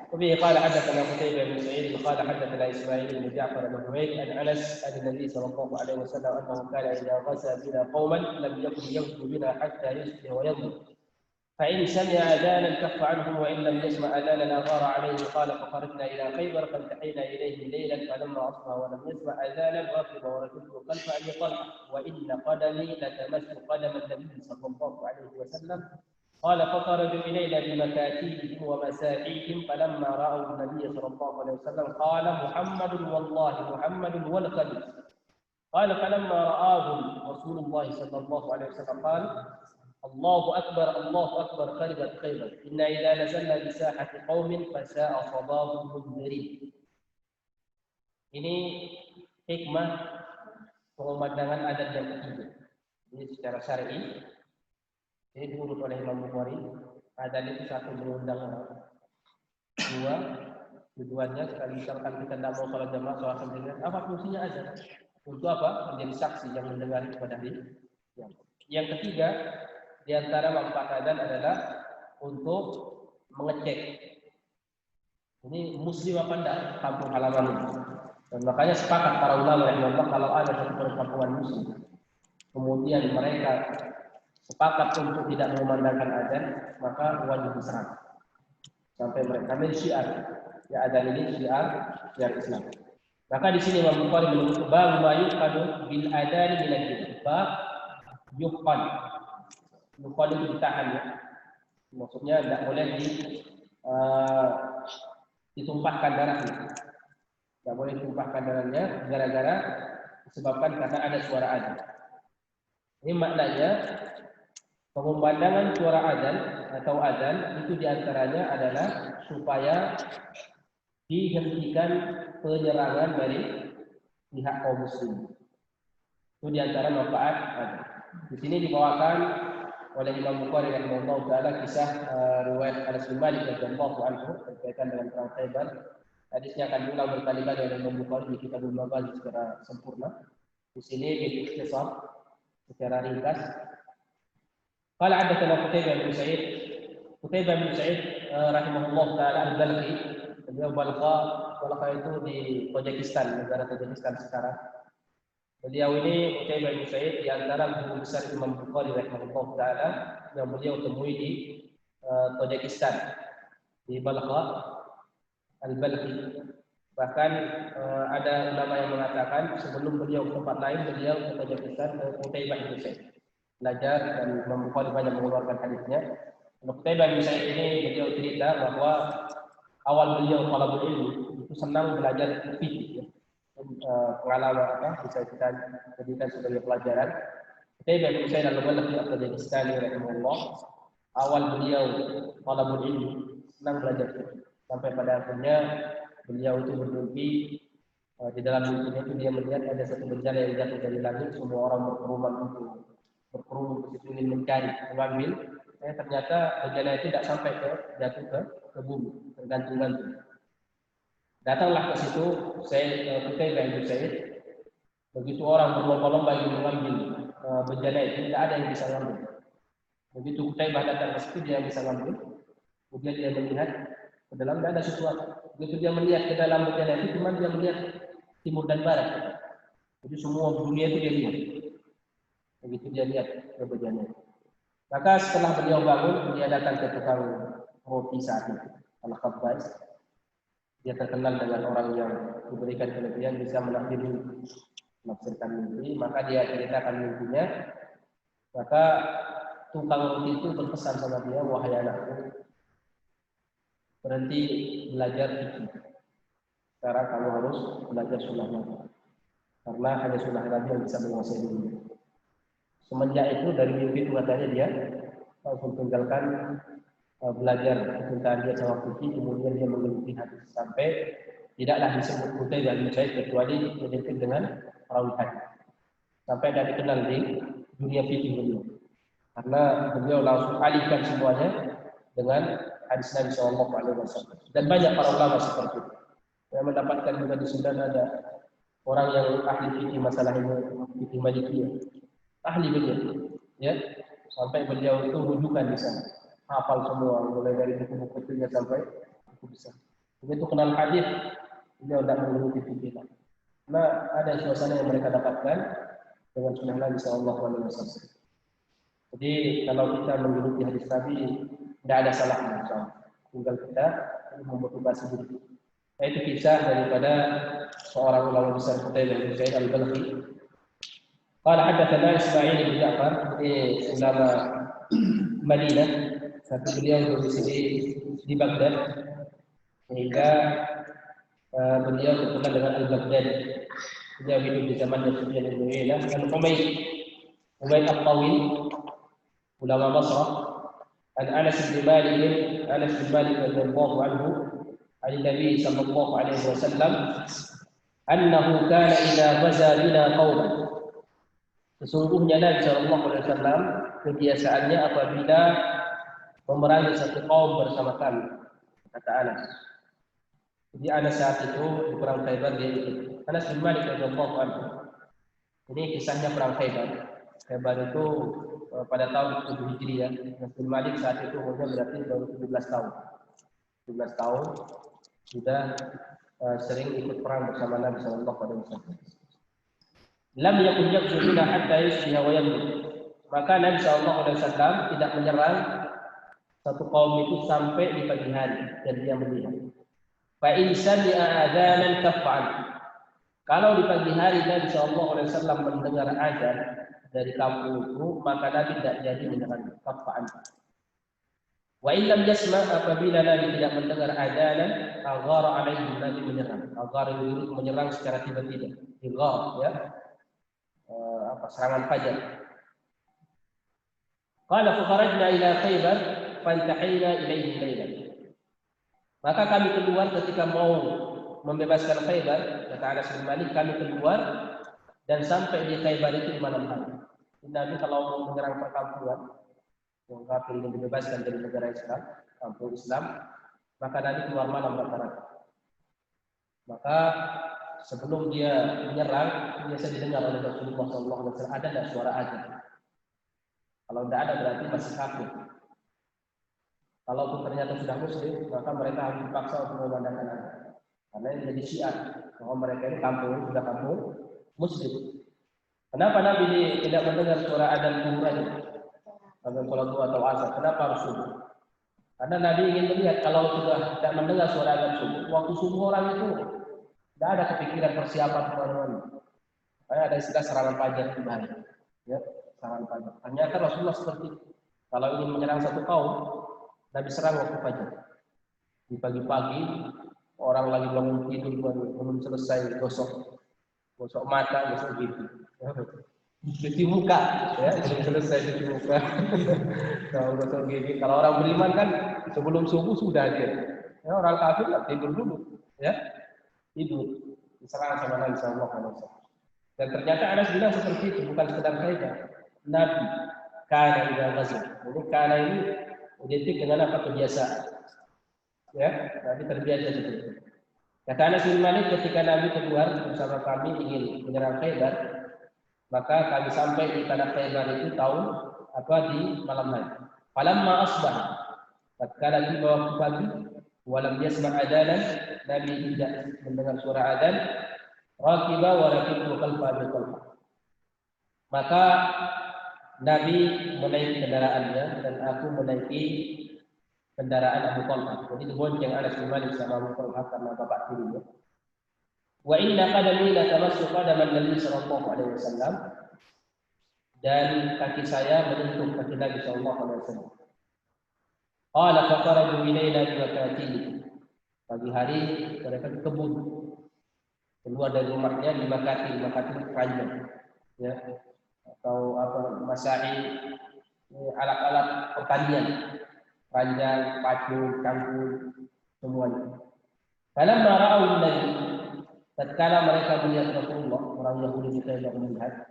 وبه قال حدثنا قتيبة بن سعيد قال حدثنا إسماعيل بن جعفر بن حميد عن أنس عن النبي صلى الله عليه وسلم أنه كان إذا غزا بنا قوما لم يكن يغزو بنا حتى يصبح ويضرب فإن سمع أذانا كف عنهم وإن لم يسمع أذانا أغار عليه قال فخرجنا إلى خيبر فانتحينا إليه ليلا فلما أصبح ولم يسمع أذانا غفل وركبت خلف أبي طلحة وإن قدمي لتمس قدم النبي صلى الله عليه وسلم قال فخرجوا إلينا بمكاتيبهم ومساعيهم فلما رأوا النبي صلى الله عليه وسلم قال محمد والله محمد والخليل قال فلما رآهم رسول الله صلى الله عليه وسلم قال الله أكبر خربت خيبر إنا إذا نزلنا بساحة قوم فساء صباب المنذرين. Ini hikmah pemandangan adat yang ketiga. Ini secara syar'i. Ini diurut oleh Imam Bukhari. Adat itu satu mengundang orang. Dua, tujuannya sekali misalkan kita tidak mau sholat jamaah sholat sendirian. Apa fungsinya azan? Untuk apa? Menjadi saksi yang mendengar kepada diri. Yang ketiga, di antara manfaat azan adalah untuk mengecek ini muslim apa enggak kampung halaman ini. Dan makanya sepakat para ulama yang kalau ada satu perkampungan muslim kemudian mereka sepakat untuk tidak memandangkan azan, maka wajib diserang sampai mereka syiar ya azan ini syiar Islam. Maka di sini Imam Bukhari menyebut bab yuqadu bil adzan min al-jinn. Bab yuqad. Yuqad itu ditahan ya. Maksudnya tidak boleh ditumpahkan darahnya. Tidak boleh ditumpahkan darahnya gara-gara disebabkan karena ada suara azan. Ini maknanya pengumandangan suara azan atau azan itu diantaranya adalah supaya dihentikan penyerangan dari pihak kaum muslim. Itu diantara manfaat azan. Di sini dibawakan oleh Imam Bukhari rahimahullah taala kisah riwayat Anas bin Malik radhiyallahu anhu berkaitan dengan perang Khaibar. Hadisnya akan diulang berkali-kali oleh Imam Bukhari di Kitabul Maghazi secara sempurna. Di sini diikhtisar secara ringkas. Qala haddatsana Qutaibah bin Sa'id. Qutaibah bin Sa'id rahimahullah taala al-Balkhi. Beliau Balkha itu di Tajikistan, negara Tajikistan sekarang. Beliau ini Qutaibah bin Sa'id di antara guru besar Imam Bukhari rahimahullah taala yang beliau temui di Tajikistan, di Balkha al-Balkhi. Bahkan ada ulama yang mengatakan sebelum beliau ke tempat lain, beliau ke Tajikistan ke Qutaibah bin Sa'id belajar, dan Imam Bukhari banyak mengeluarkan hadisnya. Qutaibah bin Sa'id ini beliau cerita bahwa awal beliau talabul ilmu itu senang belajar fikih, ya. Pengalaman bisa kita jadikan sebagai pelajaran. Qutaibah bin Sa'id al-Balkhi at-Tajikistani rahimahullah, awal beliau talabul ilmu senang belajar fikih, sampai pada akhirnya beliau itu bermimpi, di dalam mimpinya itu dia melihat ada satu bencana yang jatuh dari langit, semua orang berkerumun ke situ ingin mencari, mengambil. Ternyata bencana itu tidak sampai jatuh ke bumi, tergantung-gantung. Datanglah ke situ Qutaibah bin Sa'id. Begitu orang berlomba-lomba ingin mengambil bencana itu, tidak ada yang bisa mengambil. Begitu Qutaibah datang ke situ, dia bisa mengambil. Kemudian dia melihat ke dalam tidak ada sesuatu. Begitu dia melihat ke dalam bencana itu, cuma dia melihat timur dan barat. Jadi semua dunia itu dia lihat. Begitu dia lihat ke bencana itu. Maka setelah beliau bangun, dia datang ke tukang roti saat itu, Al-Khabbaz. Dia terkenal dengan orang yang diberikan kelebihan, bisa menafsirkan mimpi. Maka dia ceritakan mimpinya. Maka tukang roti itu berpesan sama dia, wahai anakku, berhenti belajar fikih. Sekarang kamu harus belajar sunnah Nabi, karena hanya sunnah Nabi yang bisa menguasai dunia. Semenjak itu dari mimpi itu katanya dia langsung tinggalkan belajar kecintaan dia sama fikih, kemudian dia menggeluti hadis sampai tidaklah disebut Qutaibah bin Sa'id kecuali identik dengan perawi hadis. Sampai tidak dikenal di dunia fikih beliau, karena beliau langsung alihkan semuanya dengan hadis Nabi SAW. Dan banyak para ulama seperti itu. Yang mendapatkan juga di Sudan ada orang yang ahli fikih masalah ini, fikih Malikiyah. Ahli beliau, ya, sampai beliau itu rujukan di sana, hafal semua, mulai dari buku-buku kecilnya sampai buku besar. Begitu kenal hadis, beliau tidak mengikuti fikih. Karena ada suasana yang mereka dapatkan dengan sunnah Nabi SAW. Jadi kalau kita mengikuti hadis Nabi, tidak ada salahnya, tinggal kita memotivasi diri. Itu kisah daripada seorang ulama besar Qutaibah bin Sa'id al-Balkhi. Qala haddatsana Ismail bin Ja'far, ulama Madinah, satu beliau domisili di Baghdad, sehingga beliau terkenal dengan Al-Baghdadi. Beliau hidup di zaman Sufyan bin Uyainah dan Umayyah al-Tawil, ulama Basrah. Anas bin Malik radhiyallahu anhu, an Nabi sallallahu alaihi wasallam, annahu kana idza ghaza bina qauman. Sesungguhnya Nabi sallallahu alaihi wasallam kebiasaannya apabila memerangi satu kaum bersama kami, kata Anas. Jadi Anas saat itu di perang Khaibar dia ikut. Anas bin Malik radhiyallahu anhu. Ini kisahnya perang Khaibar. Khaibar itu pada tahun 7 Hijriah. Anas bin Malik saat itu umurnya berarti baru 17 tahun. 17 tahun sudah sering ikut perang bersama Nabi sallallahu alaihi wasallam. Lam yakun yaqsuduna hatta yusbiha wa yamut. Maka Nabi sallallahu alaihi wasallam tidak menyerang satu kaum itu sampai di pagi hari dan dia melihat. Fa in sami'a adzanan kafa'an. Kalau di pagi hari Nabi sallallahu alaihi wasallam mendengar azan dari kampung itu, maka Nabi tidak jadi menyerang, kafa'an. Wa in lam yasma', apabila Nabi tidak mendengar adzanan, aghara alaihi, Nabi menyerang. Aghara itu menyerang secara tiba-tiba. Ighar, ya. Serangan fajar. Qala fa kharajna ila Khaibar fantahina ilaihi lailan. Maka kami keluar ketika mau membebaskan Khaibar, kata Anas bin Malik, kami keluar dan sampai di Khaibar itu di malam hari. Nabi kalau mau menyerang perkampungan Orang kafir ingin dibebaskan dari negara Islam, kampung Islam, maka Nabi keluar malam rata-rata. Maka sebelum dia menyerang, biasa didengar oleh Rasulullah SAW, ada tidak suara azan? Kalau tidak ada berarti masih kafir. Kalaupun ternyata sudah muslim, maka mereka harus dipaksa untuk memandangkan azan. Karena ini jadi syiar bahwa mereka ini sudah kampung muslim. Kenapa Nabi ini tidak mendengar suara azan zuhur aja? Azan sholat zuhur atau azan? Kenapa harus subuh? Karena Nabi ingin melihat kalau sudah tidak mendengar suara azan subuh, waktu subuh orang itu tidak ada kepikiran persiapan kemana-mana. Kayak ada istilah serangan fajar itu bahaya. Ya, serangan fajar. Ternyata Rasulullah seperti itu. Kalau ingin menyerang satu kaum, Nabi serang waktu fajar. Di pagi-pagi orang lagi bangun tidur belum selesai gosok mata, gosok gigi. Cuci muka, ya, belum selesai cuci muka. Kalau gosok gigi, kalau orang beriman kan sebelum subuh sudah dia. Ya, orang kafir lah tidur dulu, ya, tidur. Diserang sama Nabi Sallallahu Alaihi Wasallam. Dan ternyata Anas bilang seperti itu, bukan sekedar kaidah. Nabi kana idza ghazwa. Jadi kana ini identik dengan apa? Kebiasaan. Ya, Nabi terbiasa seperti itu. Kata Anas bin Malik, ketika Nabi keluar bersama kami ingin menyerang Khaybar, maka kami sampai di tanah Khaybar itu tahun di malam hari. Falamma asbah, tatkala tiba waktu pagi, walam yasma' adanan, Nabi tidak mendengar suara adzan, raqiba wa raqibtu khalfa Abi Talha. Maka Nabi menaiki kendaraannya dan aku menaiki kendaraan Abu Talha. Jadi dibonceng Anas bin Malik sama Abu Talha karena bapak tirinya. Wa inna qadami la tamassu qadaman Nabi sallallahu alaihi wasallam, dan kaki saya menyentuh kaki Nabi sallallahu alaihi wasallam. Qala fa kharaju ilaina bi makatili. Pagi hari mereka ke kebun. Keluar dari rumahnya di makati keranjang. Ya. Atau apa masai, alat-alat pertanian. Keranjang, pacu, cangkul, semuanya. Falamma ra'au Nabi, tatkala mereka melihat Rasulullah, orang Yahudi juga yang melihat,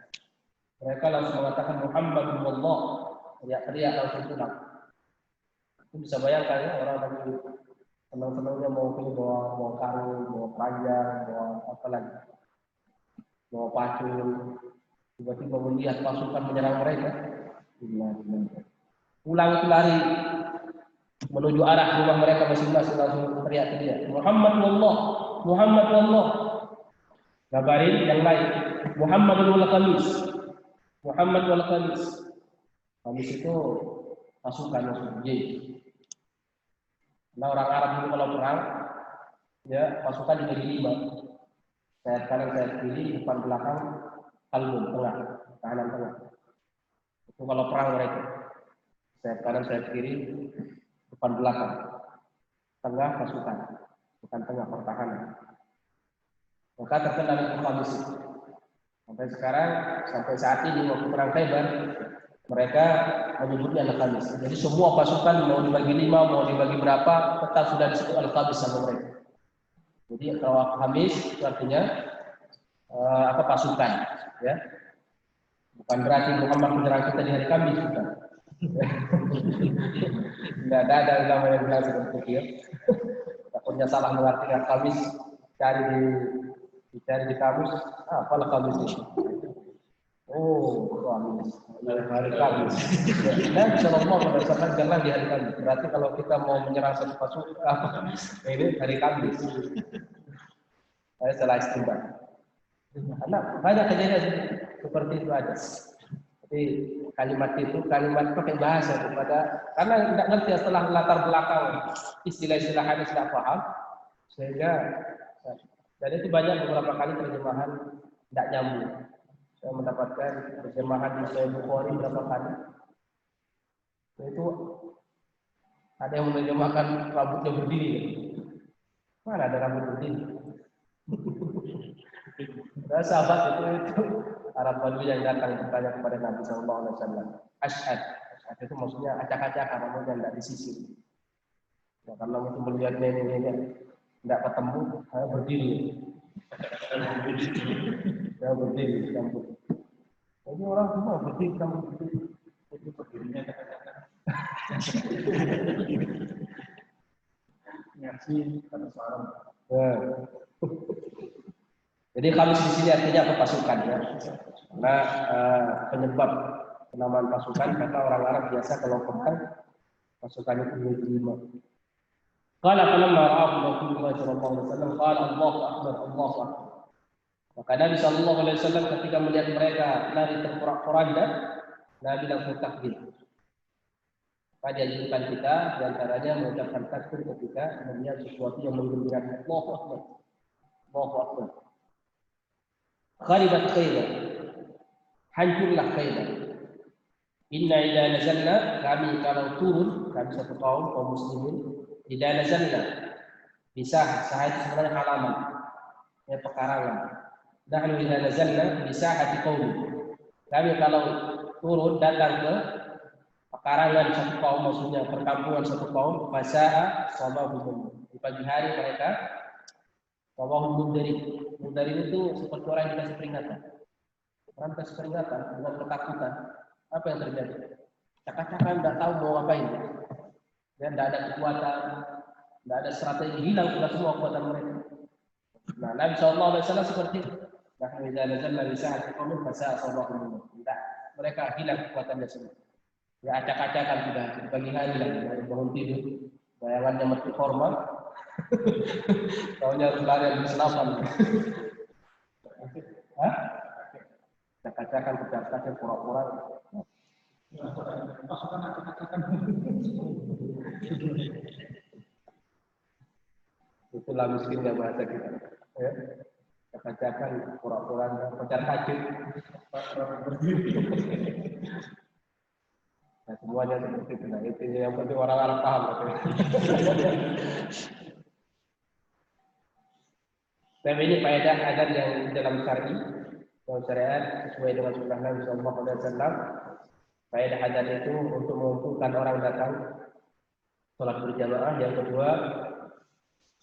mereka langsung mengatakan Muhammadullah, teriak-teriak langsung pulang. Itu bisa bayangkan ya, orang lagi senang-senangnya mau bawa karung, bawa keranjang, bawa apa lagi, bawa pacu, tiba-tiba melihat pasukan menyerang mereka, pulang itu lari menuju arah rumah mereka masing-masing, langsung teriak-teriak Muhammadullah, Muhammadullah. Kabarin yang lain, Muhammadul wal Khamis. Muhammad wal Khamis. Khamis itu pasukan musuh. Nah, orang Arab itu kalau perang, ya pasukan dibagi 5. Sayap kanan, sayap kiri, depan belakang, kalbun, tengah, kanan tengah. Itu kalau perang mereka. Sayap kanan, sayap kiri, depan belakang, tengah pasukan, bukan tengah pertahanan. Maka terkenal itu Khamis. Sampai saat ini waktu perang Khaybar, mereka menyebutnya Al-Khamis. Jadi semua pasukan mau dibagi 5, mau dibagi berapa, tetap sudah disebut Al-Khamis sama mereka. Jadi kalau Khamis itu artinya pasukan, ya. Bukan berarti Muhammad menyerang kita di hari Kamis, bukan. Tidak ada ulama yang bilang seperti itu. Takutnya salah mengerti Kamis, dicari di kamus, apalah Kamis itu? Oh, Kamis, hari Kamis. Dan Sallallahu Alaihi Wasallam jangan di hari Kamis. Berarti kalau kita mau menyerang satu pasukan, ini hari Kamis. Saya salah istilah. Karena banyak kejadian seperti itu ada. Jadi kalimat itu kalimat pakai bahasa karena tidak ngerti setelah latar belakang istilah-istilah hadis tidak paham, sehingga dan itu banyak beberapa kali terjemahan tidak nyambung. Saya mendapatkan terjemahan di Sahih Bukhari berapa kali. Itu ada yang menerjemahkan rambutnya berdiri. Mana ada rambut berdiri? Nah, sahabat itu Arab Badui yang datang bertanya kepada Nabi Sallallahu Alaihi Wasallam. Ashad itu maksudnya acak-acakan, rambutnya tidak disisir. Ya, karena itu melihat nenek-nenek tidak ketemu, saya berdiri. Saya berdiri, rambut. Jadi orang semua berdiri, rambut berdiri. Itu berdirinya acak-acakan. Ngasih kata suara. Ya. Jadi khamis di sini artinya apa? Pasukan ya. Karena penyebab penamaan pasukan kata orang Arab biasa kalau perang pasukan itu menjadi 5. Qala falamma ra'ahu Rasulullah sallallahu alaihi wasallam qala Allahu akbar Allahu akbar. Maka Nabi sallallahu alaihi wasallam ketika melihat mereka lari terporak-poranda, Nabi langsung takbir. Maka dianjurkan kita di antaranya mengucapkan takbir ketika melihat sesuatu yang menggembirakan. Allahu akbar. Allahu akbar. Kharibat Khaybar. Hancurlah Khaybar. Inna idza nazalna, kami kalau turun, kami satu kaum muslimin, idza nazalna bisa sahih sebenarnya halaman, ya pekarangan. Nahnu idza nazalna bisa hati kaum. Kami kalau turun datang ke pekarangan satu kaum, maksudnya perkampungan satu kaum, fasaha sabahum. Di pagi hari mereka sabahum dari itu seperti orang yang dikasih peringatan. Orang dikasih peringatan, bukan ketakutan. Apa yang terjadi? Cakap-cakap tidak tahu mau ngapain. Dan tidak ada kekuatan, tidak ada strategi, hilang sudah semua kekuatan mereka. Nah, Nabi SAW seperti itu. Nah, Nabi SAW tidak, mereka hilang kekuatannya semua. Ya acak-acakan sudah di pagi hari lah, bangun tidur, bayangannya mati formal, tahunya lari di selapan. Hah? Acak-acakan acak-acakan pura-pura. Itulah miskinnya bahasa kita. Ya. Acak-acakan pura-pura, pacar kacir. Nah, semuanya seperti itu. Nah, itu yang penting orang Arab paham. Tapi ini faedah agar yang dalam syar'i, dalam syariat sesuai dengan sunnah Nabi Sallallahu Alaihi Wasallam. Faedah agar itu untuk mengumpulkan orang datang sholat berjamaah. Yang kedua,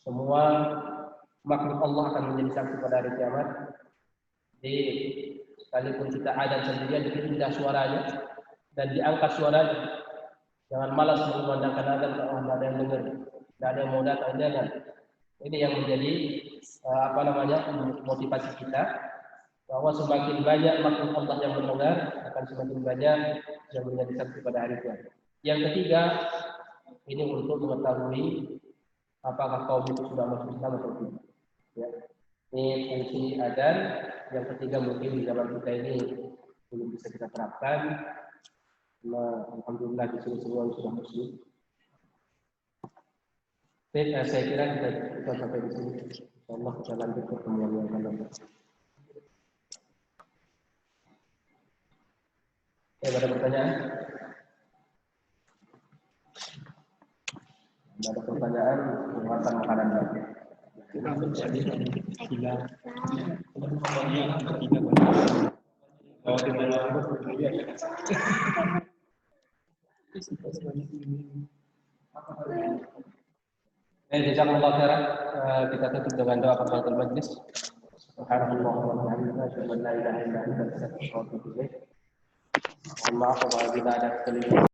semua makhluk Allah akan menjadi saksi pada hari kiamat. Jadi sekalipun kita adzan sendirian, dipindah suaranya dan diangkat suaranya. Jangan malas mengumandangkan adzan kalau tidak ada yang dengar, tidak ada yang mau datang, jangan. Ini yang menjadi motivasi kita, bahwa semakin banyak makhluk Allah yang mendengar, akan semakin banyak yang menjadi saksi pada hari kiamat. Yang ketiga, ini untuk mengetahui apakah kaum itu sudah masuk Islam atau tidak. Ya. Ini fungsi adzan. Yang ketiga mungkin di zaman kita ini belum bisa kita terapkan. Nah, alhamdulillah di sini semua sudah muslim. Saya kira kita sampai di sini. Allah kita lanjut pertemuan yang akan datang. Ada pertanyaan? Ada pertanyaan tentang makanan lagi. Jazakallahu khairan. Kita tutup dengan doa kafaratul majlis. Subhanallah wa bihamdihi, asyhadu an la ilaha illa anta, astaghfiruka wa atubu ilaik. Maaf apabila ada kesalahan.